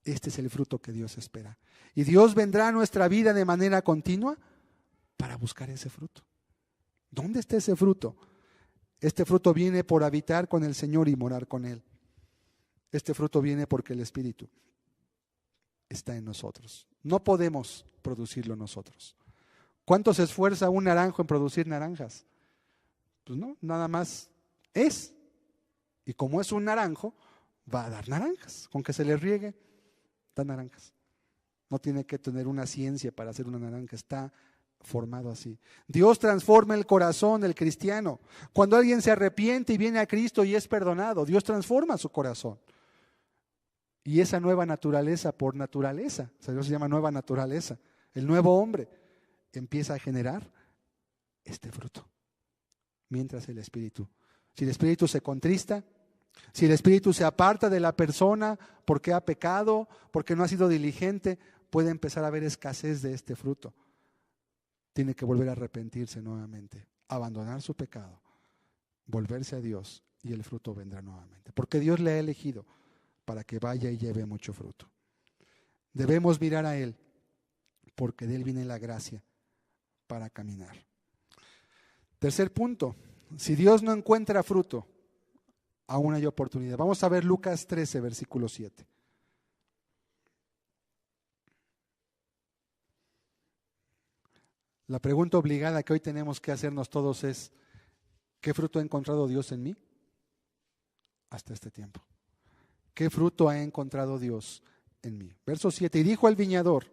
Este es el fruto que Dios espera. Y Dios vendrá a nuestra vida de manera continua para buscar ese fruto. ¿Dónde está ese fruto? Este fruto viene por habitar con el Señor y morar con Él. Este fruto viene porque el Espíritu está en nosotros. No podemos producirlo nosotros. ¿Cuánto se esfuerza un naranjo en producir naranjas? Pues no, nada más es. Y como es un naranjo, va a dar naranjas. Con que se le riegue, da naranjas. No tiene que tener una ciencia para hacer una naranja, está formado así. Dios transforma el corazón del cristiano. Cuando alguien se arrepiente y viene a Cristo y es perdonado, Dios transforma su corazón. Y esa nueva naturaleza, por naturaleza, Dios se llama nueva naturaleza, el nuevo hombre empieza a generar este fruto. Mientras el Espíritu, si el Espíritu se contrista, si el Espíritu se aparta de la persona porque ha pecado, porque no ha sido diligente, puede empezar a haber escasez de este fruto. Tiene que volver a arrepentirse nuevamente, abandonar su pecado, volverse a Dios y el fruto vendrá nuevamente. Porque Dios le ha elegido para que vaya y lleve mucho fruto. Debemos mirar a Él, porque de Él viene la gracia para caminar. Tercer punto, si Dios no encuentra fruto, aún hay oportunidad. Vamos a ver Lucas 13, versículo 7. La pregunta obligada que hoy tenemos que hacernos todos es, ¿qué fruto ha encontrado Dios en mí hasta este tiempo? ¿Qué fruto ha encontrado Dios en mí? Verso 7, y dijo al viñador,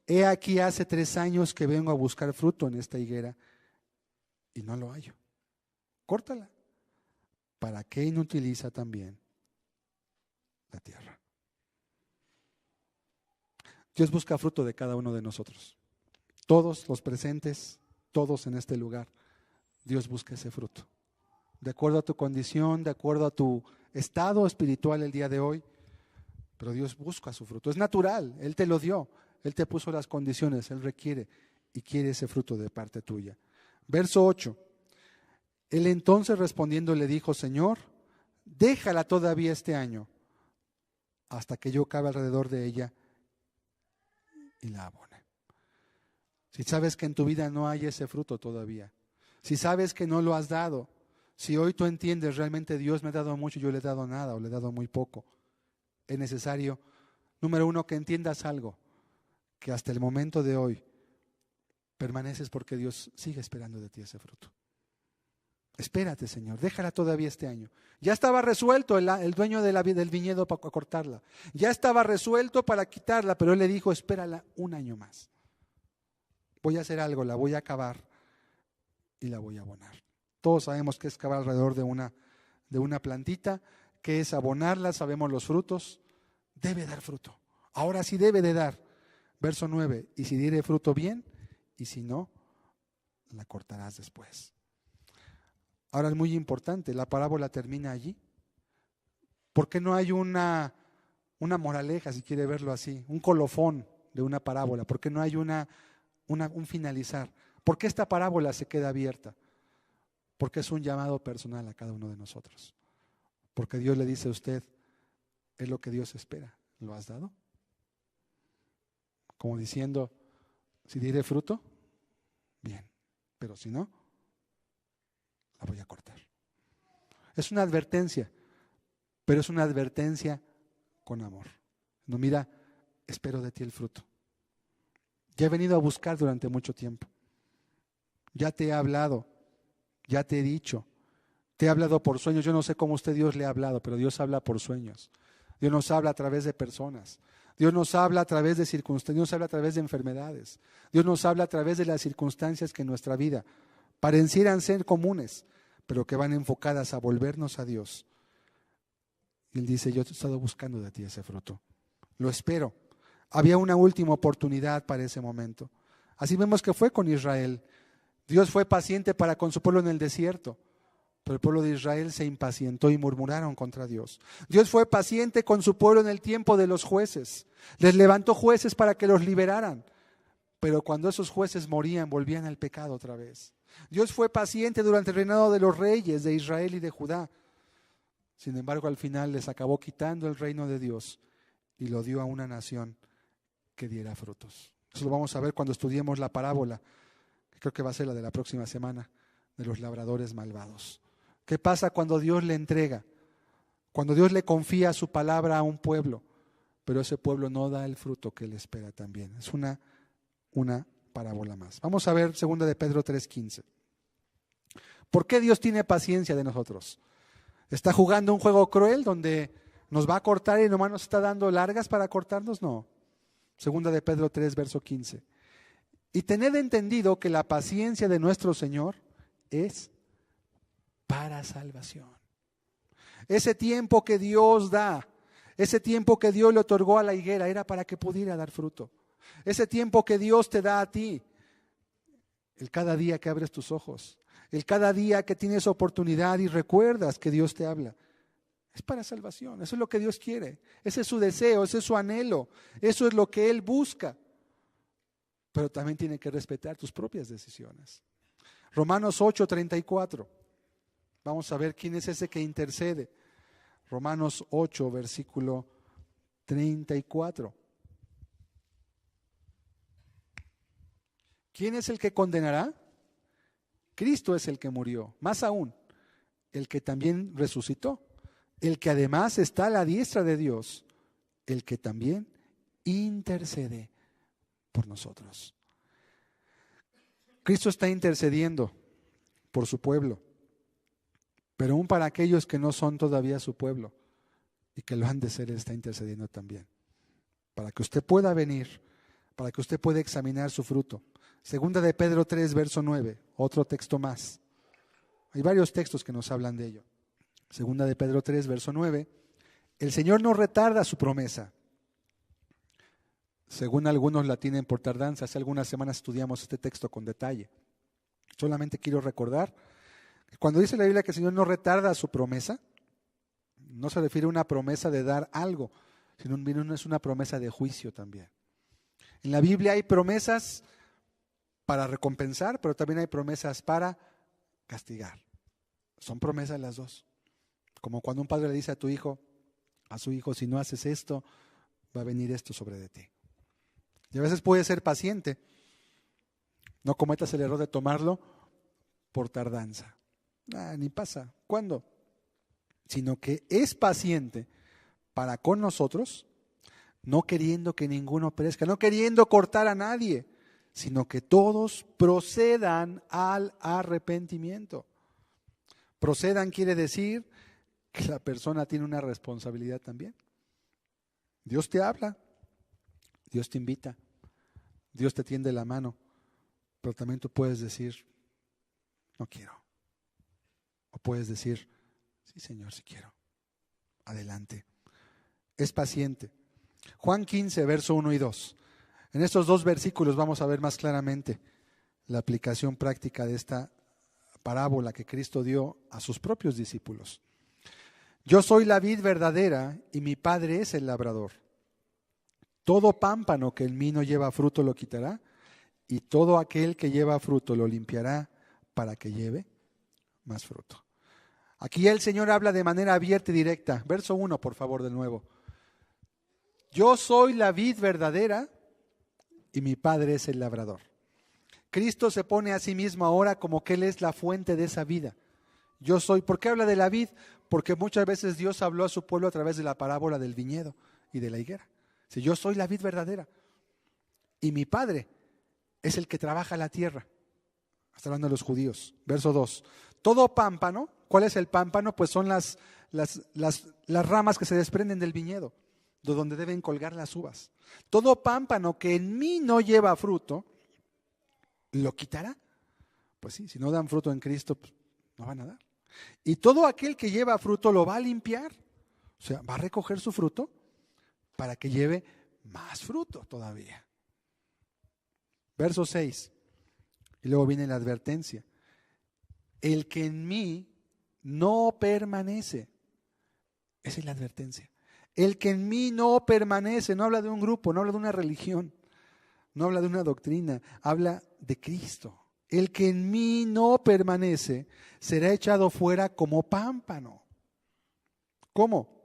he aquí hace 3 años que vengo a buscar fruto en esta higuera y no lo hallo. Córtala. ¿Para qué inutiliza también la tierra? Dios busca fruto de cada uno de nosotros. Todos los presentes, todos en este lugar, Dios busca ese fruto. De acuerdo a tu condición, de acuerdo a tu estado espiritual el día de hoy, pero Dios busca su fruto. Es natural, Él te lo dio, Él te puso las condiciones, Él requiere y quiere ese fruto de parte tuya. Verso 8. Él entonces respondiendo le dijo, Señor, déjala todavía este año, hasta que yo cabe alrededor de ella y la abone. Si sabes que en tu vida no hay ese fruto todavía, si sabes que no lo has dado, si hoy tú entiendes realmente Dios me ha dado mucho y yo le he dado nada o le he dado muy poco, es necesario, número 1, que entiendas algo, que hasta el momento de hoy permaneces porque Dios sigue esperando de ti ese fruto. Espérate, Señor, déjala todavía este año. Ya estaba resuelto el dueño del viñedo para cortarla. Ya estaba resuelto para quitarla, pero él le dijo, espérala un año más. Voy a hacer algo, la voy a cavar y la voy a abonar. Todos sabemos que es cavar alrededor de una plantita, que es abonarla, sabemos los frutos. Debe dar fruto. Ahora sí debe de dar. Verso 9, y si diere fruto bien, y si no, la cortarás después. Ahora es muy importante, la parábola termina allí. ¿Por qué no hay una moraleja, si quiere verlo así, un colofón de una parábola? ¿Por qué no hay un finalizar? ¿Por qué esta parábola se queda abierta? Porque es un llamado personal a cada uno de nosotros. Porque Dios le dice a usted, es lo que Dios espera. ¿Lo has dado? Como diciendo, si diere fruto, bien, pero si no, la voy a cortar. Es una advertencia, pero es una advertencia con amor. No, mira, espero de ti el fruto. Ya he venido a buscar durante mucho tiempo. Ya te he hablado, ya te he dicho, te he hablado por sueños. Yo no sé cómo usted Dios le ha hablado, pero Dios habla por sueños. Dios nos habla a través de personas. Dios nos habla a través de circunstancias, Dios nos habla a través de enfermedades. Dios nos habla a través de las circunstancias que en nuestra vida parecieran ser comunes, pero que van enfocadas a volvernos a Dios. Y Él dice, yo he estado buscando de ti ese fruto. Lo espero. Había una última oportunidad para ese momento. Así vemos que fue con Israel. Dios fue paciente para con su pueblo en el desierto, pero el pueblo de Israel se impacientó y murmuraron contra Dios. Dios fue paciente con su pueblo en el tiempo de los jueces. Les levantó jueces para que los liberaran. Pero cuando esos jueces morían, volvían al pecado otra vez. Dios fue paciente durante el reinado de los reyes de Israel y de Judá. Sin embargo, al final les acabó quitando el reino de Dios y lo dio a una nación que diera frutos. Eso lo vamos a ver cuando estudiemos la parábola, que creo que va a ser la de la próxima semana, de los labradores malvados. ¿Qué pasa cuando Dios le entrega? Cuando Dios le confía su palabra a un pueblo, pero ese pueblo no da el fruto que él espera también. Es una parábola más. Vamos a ver 2 de Pedro 3:15. ¿Por qué Dios tiene paciencia de nosotros? ¿Está jugando un juego cruel donde nos va a cortar y nomás nos está dando largas para cortarnos? No. 2 de Pedro 3, verso 15. Y tened entendido que la paciencia de nuestro Señor es para salvación. Ese tiempo que Dios da, ese tiempo que Dios le otorgó a la higuera era para que pudiera dar fruto. Ese tiempo que Dios te da a ti, el cada día que abres tus ojos, el cada día que tienes oportunidad y recuerdas que Dios te habla, es para salvación. Eso es lo que Dios quiere. Ese es su deseo, ese es su anhelo. Eso es lo que Él busca. Pero también tiene que respetar tus propias decisiones. Romanos 8:34. Vamos a ver quién es ese que intercede. Romanos 8, versículo 34. ¿Quién es el que condenará? Cristo es el que murió. Más aún, el que también resucitó. El que además está a la diestra de Dios. El que también intercede por nosotros. Cristo está intercediendo por su pueblo, pero aún para aquellos que no son todavía su pueblo y que lo han de ser, Él está intercediendo también. Para que usted pueda venir, para que usted pueda examinar su fruto. 2 de Pedro 3, verso 9, otro texto más. Hay varios textos que nos hablan de ello. 2 de Pedro 3, verso 9. El Señor no retarda su promesa, según algunos la tienen por tardanza. Hace algunas semanas estudiamos este texto con detalle. Solamente quiero recordar que cuando dice la Biblia que el Señor no retarda su promesa, no se refiere a una promesa de dar algo, sino es una promesa de juicio también. En la Biblia hay promesas para recompensar, pero también hay promesas para castigar. Son promesas las dos. Como cuando un padre le dice a su hijo, si no haces esto, va a venir esto sobre de ti. Y a veces puede ser paciente. No cometas el error de tomarlo por tardanza. Ni pasa. ¿Cuándo? Sino que es paciente para con nosotros, no queriendo que ninguno perezca, no queriendo cortar a nadie, sino que todos procedan al arrepentimiento. Procedan quiere decir que la persona tiene una responsabilidad también. Dios te habla, Dios te invita, Dios te tiende la mano, pero también tú puedes decir, no quiero. O puedes decir, sí Señor, sí quiero. Adelante. Es paciente. Juan 15, verso 1 y 2. En estos dos versículos vamos a ver más claramente la aplicación práctica de esta parábola que Cristo dio a sus propios discípulos. Yo soy la vid verdadera y mi Padre es el labrador. Todo pámpano que en mí no lleva fruto lo quitará, y todo aquel que lleva fruto lo limpiará para que lleve más fruto. Aquí el Señor habla de manera abierta y directa. Verso 1, por favor, de nuevo. Yo soy la vid verdadera y mi Padre es el labrador. Cristo se pone a sí mismo ahora como que Él es la fuente de esa vida. Yo soy. ¿Por qué habla de la vid? Porque muchas veces Dios habló a su pueblo a través de la parábola del viñedo y de la higuera. Si yo soy la vid verdadera y mi Padre es el que trabaja la tierra. Está hablando de los judíos. Verso 2. Todo pámpano, ¿cuál es el pámpano? Pues son las ramas que se desprenden del viñedo, de donde deben colgar las uvas. Todo pámpano que en mí no lleva fruto, ¿lo quitará? Pues sí, si no dan fruto en Cristo, pues no van a dar. Y todo aquel que lleva fruto lo va a limpiar. O sea, va a recoger su fruto para que lleve más fruto todavía. Verso 6. Y luego viene la advertencia. El que en mí no permanece. Esa es la advertencia. El que en mí no permanece, no habla de un grupo, no habla de una religión, no habla de una doctrina, habla de Cristo. El que en mí no permanece será echado fuera como pámpano. ¿Cómo?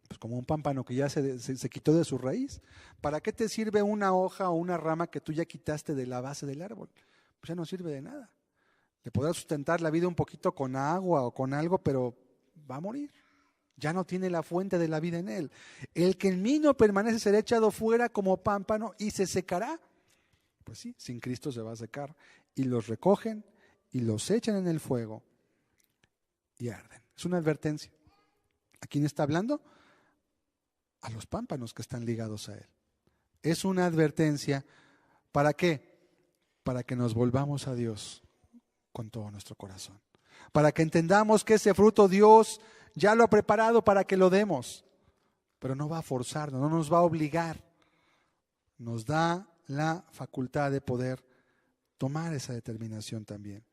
Pues como un pámpano que ya se quitó de su raíz. ¿Para qué te sirve una hoja o una rama que tú ya quitaste de la base del árbol? Pues ya no sirve de nada. Le podrás sustentar la vida un poquito con agua o con algo, pero va a morir. Ya no tiene la fuente de la vida en él. El que en mí no permanece será echado fuera como pámpano y se secará. Pues sí, sin Cristo se va a secar. Y los recogen y los echan en el fuego y arden. Es una advertencia. ¿A quién está hablando? A los pámpanos que están ligados a él. Es una advertencia. ¿Para qué? Para que nos volvamos a Dios con todo nuestro corazón. Para que entendamos que ese fruto Dios ya lo ha preparado para que lo demos. Pero no va a forzarnos, no nos va a obligar. Nos da la facultad de poder tomar esa determinación también.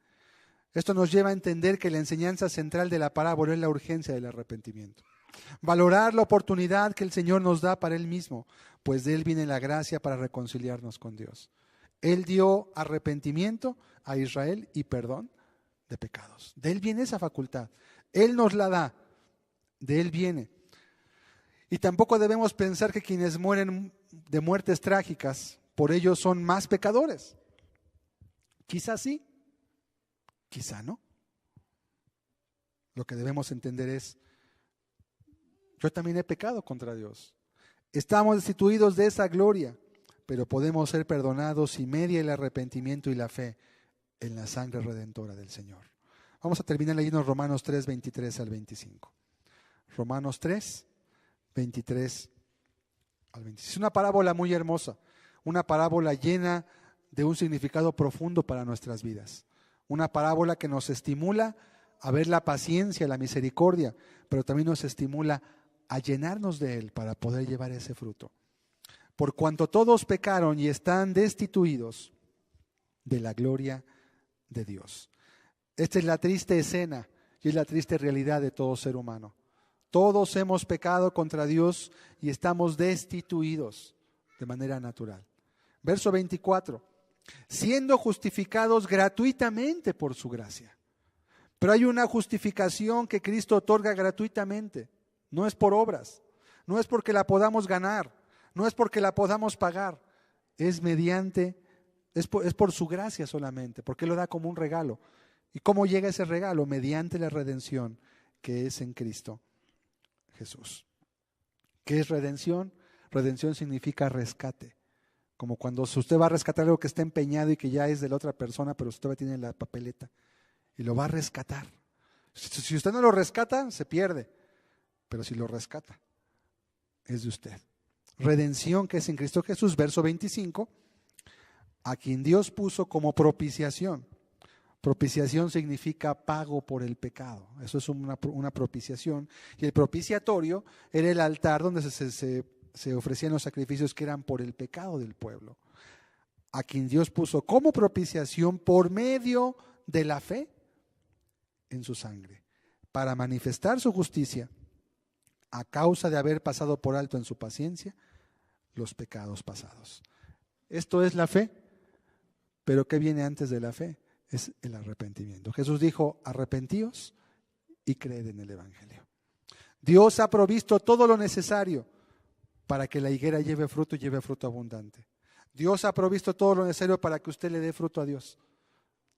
Esto nos lleva a entender que la enseñanza central de la parábola es la urgencia del arrepentimiento. Valorar la oportunidad que el Señor nos da para Él mismo, pues de Él viene la gracia para reconciliarnos con Dios. Él dio arrepentimiento a Israel y perdón de pecados. De Él viene esa facultad. Él nos la da. De Él viene. Y tampoco debemos pensar que quienes mueren de muertes trágicas, por ello son más pecadores. Quizás sí, quizá no. Lo que debemos entender es, yo también he pecado contra Dios. Estamos destituidos de esa gloria, pero podemos ser perdonados si media el arrepentimiento y la fe en la sangre redentora del Señor. Vamos a terminar leyendo Romanos 3, 23 al 25. Romanos 3, 23 al 25. Es una parábola muy hermosa, una parábola llena de un significado profundo para nuestras vidas. Una parábola que nos estimula a ver la paciencia, la misericordia, pero también nos estimula a llenarnos de Él para poder llevar ese fruto. Por cuanto todos pecaron y están destituidos de la gloria de Dios. Esta es la triste escena y es la triste realidad de todo ser humano. Todos hemos pecado contra Dios y estamos destituidos de manera natural. Verso 24. Siendo justificados gratuitamente por su gracia. Pero hay una justificación que Cristo otorga gratuitamente. No es por obras, no es porque la podamos ganar, no es porque la podamos pagar. Es por su gracia solamente, porque Él lo da como un regalo. ¿Y cómo llega ese regalo? Mediante la redención que es en Cristo Jesús. ¿Qué es redención? Redención significa rescate. Como cuando usted va a rescatar algo que está empeñado y que ya es de la otra persona, pero usted tiene la papeleta y lo va a rescatar. Si usted no lo rescata, se pierde. Pero si lo rescata, es de usted. Redención que es en Cristo Jesús, verso 25, a quien Dios puso como propiciación. Propiciación significa pago por el pecado. Eso es una propiciación. Y el propiciatorio era el altar donde se ofrecían los sacrificios que eran por el pecado del pueblo. A quien Dios puso como propiciación por medio de la fe en su sangre, para manifestar su justicia a causa de haber pasado por alto en su paciencia los pecados pasados. Esto es la fe, pero ¿qué viene antes de la fe? Es el arrepentimiento. Jesús dijo, arrepentíos y creed en el Evangelio. Dios ha provisto todo lo necesario para que la higuera lleve fruto y lleve fruto abundante. Dios ha provisto todo lo necesario para que usted le dé fruto a Dios.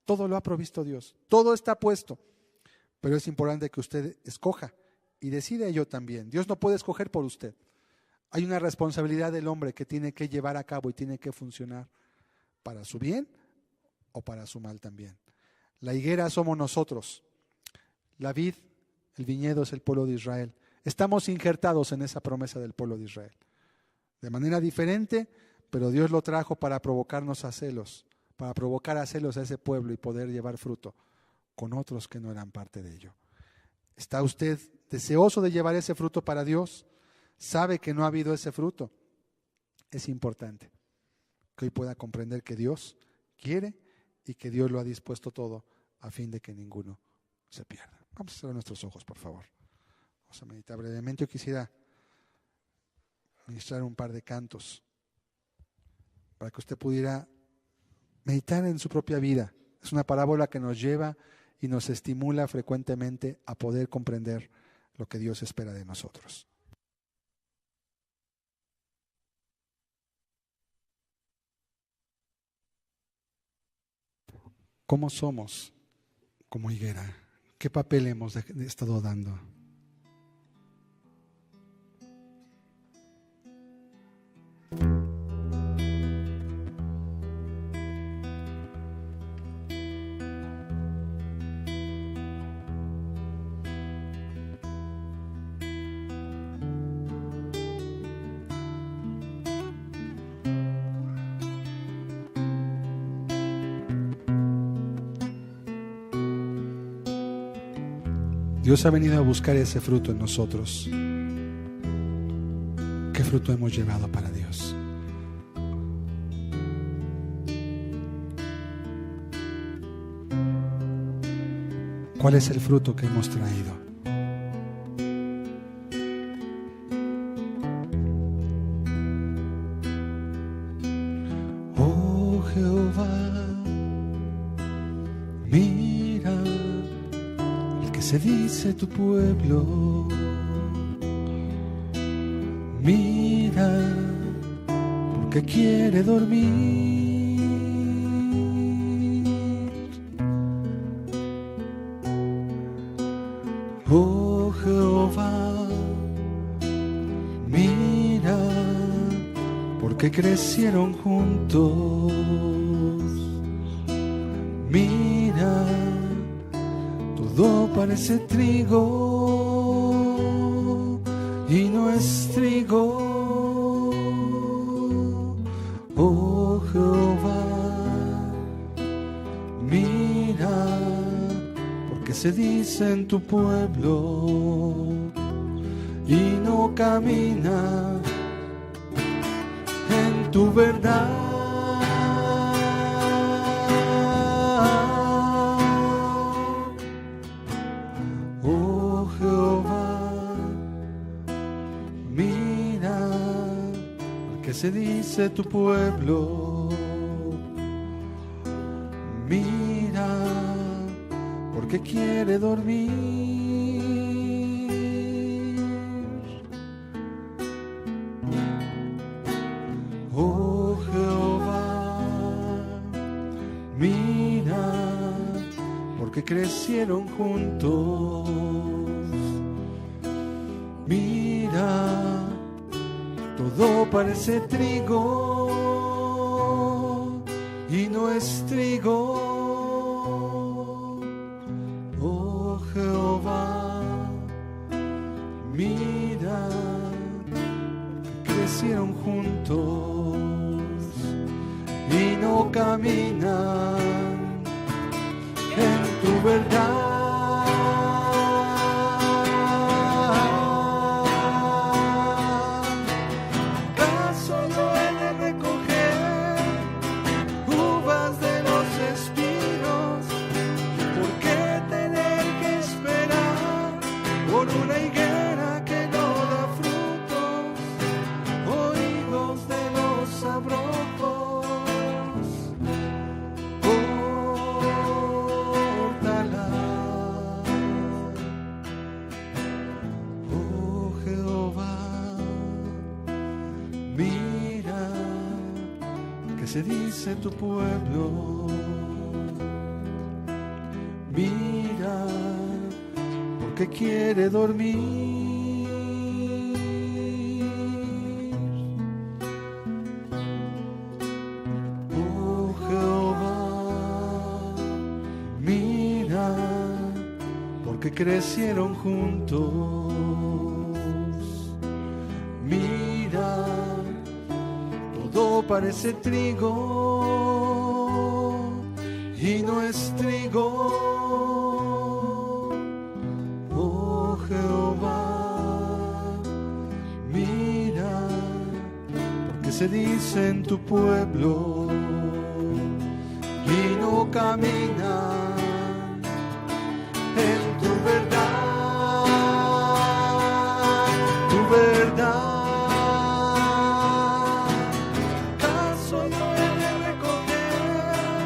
Todo lo ha provisto Dios. Todo está puesto. Pero es importante que usted escoja y decide yo también. Dios no puede escoger por usted. Hay una responsabilidad del hombre que tiene que llevar a cabo y tiene que funcionar para su bien o para su mal también. La higuera somos nosotros. La vid, el viñedo es el pueblo de Israel. Estamos injertados en esa promesa del pueblo de Israel. De manera diferente, pero Dios lo trajo para provocarnos a celos, para provocar a celos a ese pueblo y poder llevar fruto con otros que no eran parte de ello. ¿Está usted deseoso de llevar ese fruto para Dios? ¿Sabe que no ha habido ese fruto? Es importante que hoy pueda comprender que Dios quiere y que Dios lo ha dispuesto todo a fin de que ninguno se pierda. Vamos a cerrar nuestros ojos, por favor. Vamos a meditar brevemente. Yo quisiera ministrar un par de cantos para que usted pudiera meditar en su propia vida. Es una parábola que nos lleva y nos estimula frecuentemente a poder comprender lo que Dios espera de nosotros. ¿Cómo somos como higuera? ¿Qué papel hemos estado dando? Dios ha venido a buscar ese fruto en nosotros. ¿Qué fruto hemos llevado para Dios? ¿Cuál es el fruto que hemos traído? Oh Jehová, mira el que se dice tu pueblo. Mira, porque quiere dormir. Oh Jehová, mira, porque crecieron juntos. Mira, todo parece trigo y no es trigo. Oh Jehová, mira, porque se dice en tu pueblo y no camina en tu verdad. Oh Jehová, mira, que se dice tu pueblo. Mira, porque quiere dormir. Oh Jehová, mira, porque crecieron juntos. Mira, todo parece trigo y no es trigo. Oh Jehová, mira, crecieron juntos y no caminan en tu verdad. Una higuera que no da frutos, oídos de los abrojos, córtala. Oh Jehová, mira que se dice tu pueblo. Mira, que quiere dormir. Oh Jehová, mira, porque crecieron juntos. Mira, todo parece trigo y no es trigo. Se dice en tu pueblo y no camina en tu verdad, tu verdad. ¿Acaso yo he de recoger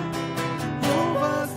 uvas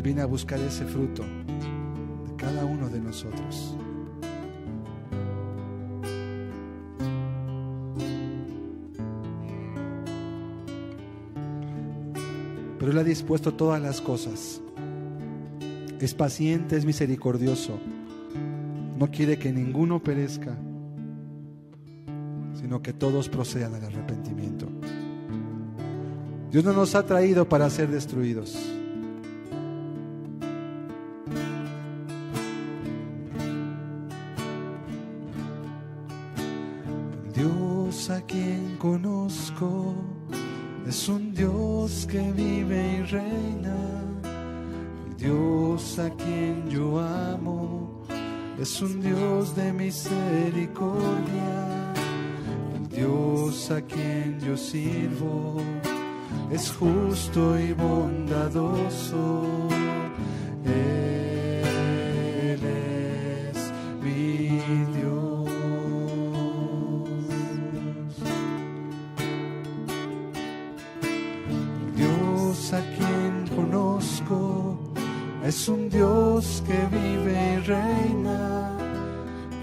Él viene a buscar ese fruto de cada uno de nosotros. Pero Él ha dispuesto todas las cosas. Es paciente, es misericordioso. No quiere que ninguno perezca, sino que todos procedan al arrepentimiento. Dios no nos ha traído para ser destruidos. El Dios a quien conozco es un Dios que vive y reina. El Dios a quien yo amo es un Dios de misericordia. El Dios a quien yo sirvo es justo y bondadoso. Él es mi Dios. El Dios a quien conozco es un Dios que vive y reina.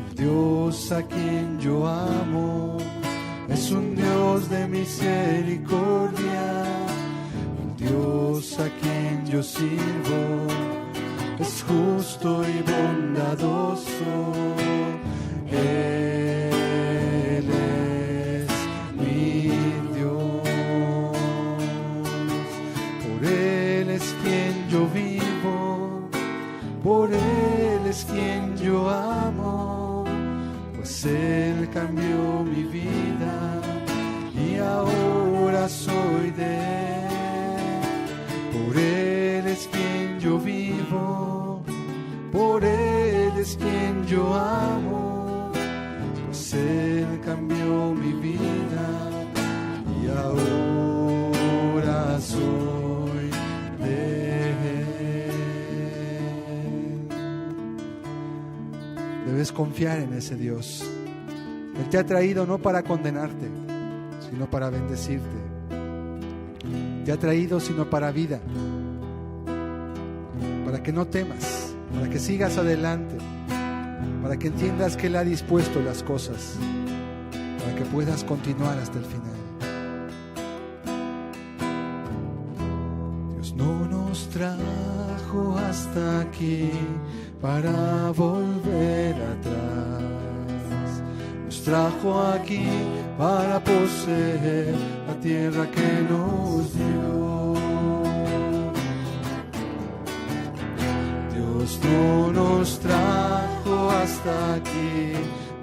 El Dios a quien yo amo es un Dios de misericordia. El Dios a quien yo sirvo es justo y bondadoso. Él es mi Dios. Por Él es quien yo vivo, por Él es quien yo amo, pues Él cambió mi vida y ahora soy de Él. Por Él es quien yo vivo, por Él es quien yo amo, pues Él cambió mi vida y ahora soy de Él. Debes confiar en ese Dios. Él te ha traído no para condenarte, sino para bendecirte. Te ha traído sino para vida, para que no temas, para que sigas adelante, para que entiendas que Él ha dispuesto las cosas, para que puedas continuar hasta el final. Dios no nos trajo hasta aquí para volver atrás. Nos trajo aquí para poseer la tierra que nos dio. Dios no nos trajo hasta aquí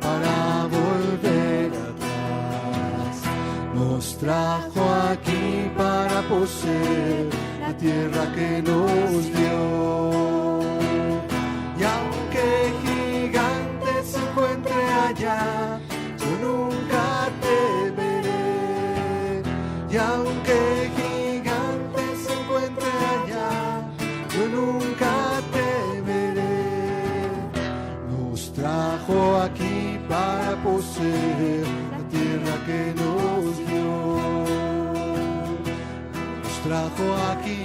para volver atrás. Nos trajo aquí para poseer la tierra que nos dio. Y aunque gigante se encuentre allá, yo nunca te veré. Y aunque gigante se encuentre allá, yo nunca te veré. Nos trajo aquí para poseer la tierra que nos dio. Nos trajo aquí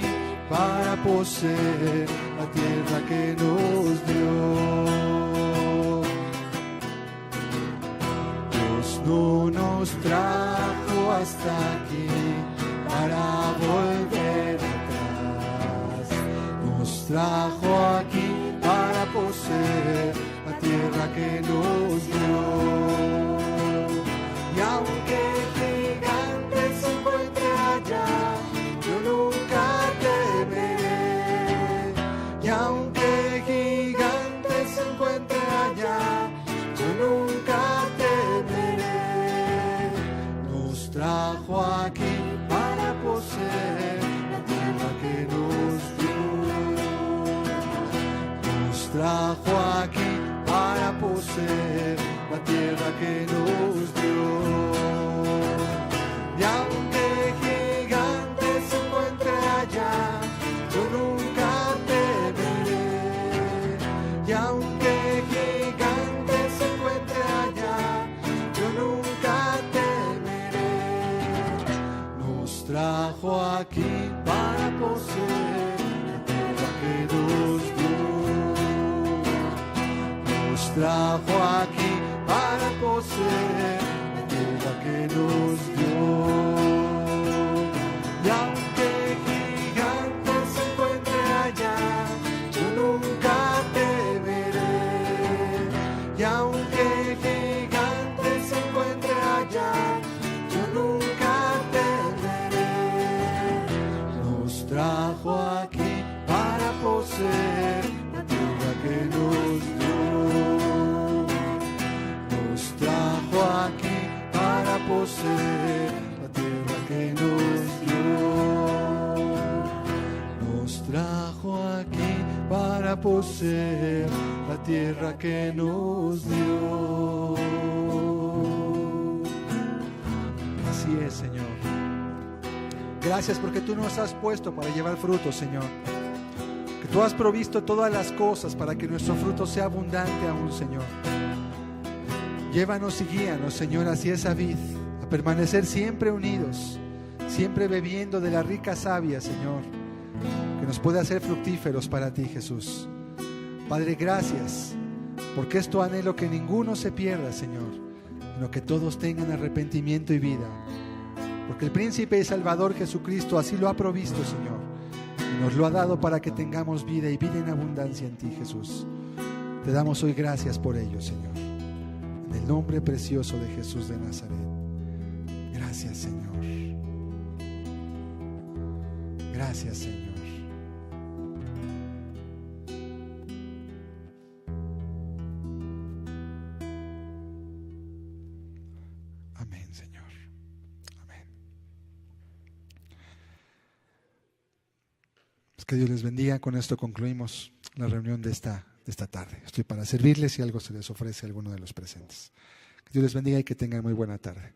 para poseer la tierra que nos dio. Dios no nos trajo hasta aquí para volver atrás. Nos trajo aquí para poseer la tierra que nos dio. Y aunque gigante se encuentre allá, yo nunca te veré. Y aunque gigante se encuentre allá, yo nunca te veré. Nos trajo aquí para poseer la tierra que nos dio. Nos trajo aquí para poseer la tierra que nos dio. Y aunque gigante se encuentre allá, yo nunca te veré. Y aunque gigante se encuentre allá, yo nunca te veré. Nos trajo aquí para poseer la tierra que nos dio. Nos trajo aquí para poseer la tierra que nos dio. Y aunque gigante se encuentre allá, yo nunca temeré. Y aunque gigante se encuentre allá, yo nunca temeré. Nos trajo aquí para poseer la tierra que nos dio. Nos trajo aquí para poseer la tierra que nos dio. Nos trajo aquí para poseer la tierra que nos dio. Así es, Señor. Gracias porque tú nos has puesto para llevar fruto, Señor. Que tú has provisto todas las cosas para que nuestro fruto sea abundante aún, Señor. Llévanos y guíanos, Señor, hacia esa vid, a permanecer siempre unidos, siempre bebiendo de la rica savia, Señor, que nos puede hacer fructíferos para ti, Jesús. Padre, gracias, porque es tu anhelo que ninguno se pierda, Señor, sino que todos tengan arrepentimiento y vida. Porque el príncipe y salvador Jesucristo así lo ha provisto, Señor, y nos lo ha dado para que tengamos vida y vida en abundancia en ti, Jesús. Te damos hoy gracias por ello, Señor. En el nombre precioso de Jesús de Nazaret. Gracias, Señor. Gracias, Señor. Amén, Señor. Amén. Pues que Dios les bendiga. Con esto concluimos la reunión de esta tarde. Estoy para servirles si algo se les ofrece a alguno de los presentes. Que Dios les bendiga y que tengan muy buena tarde.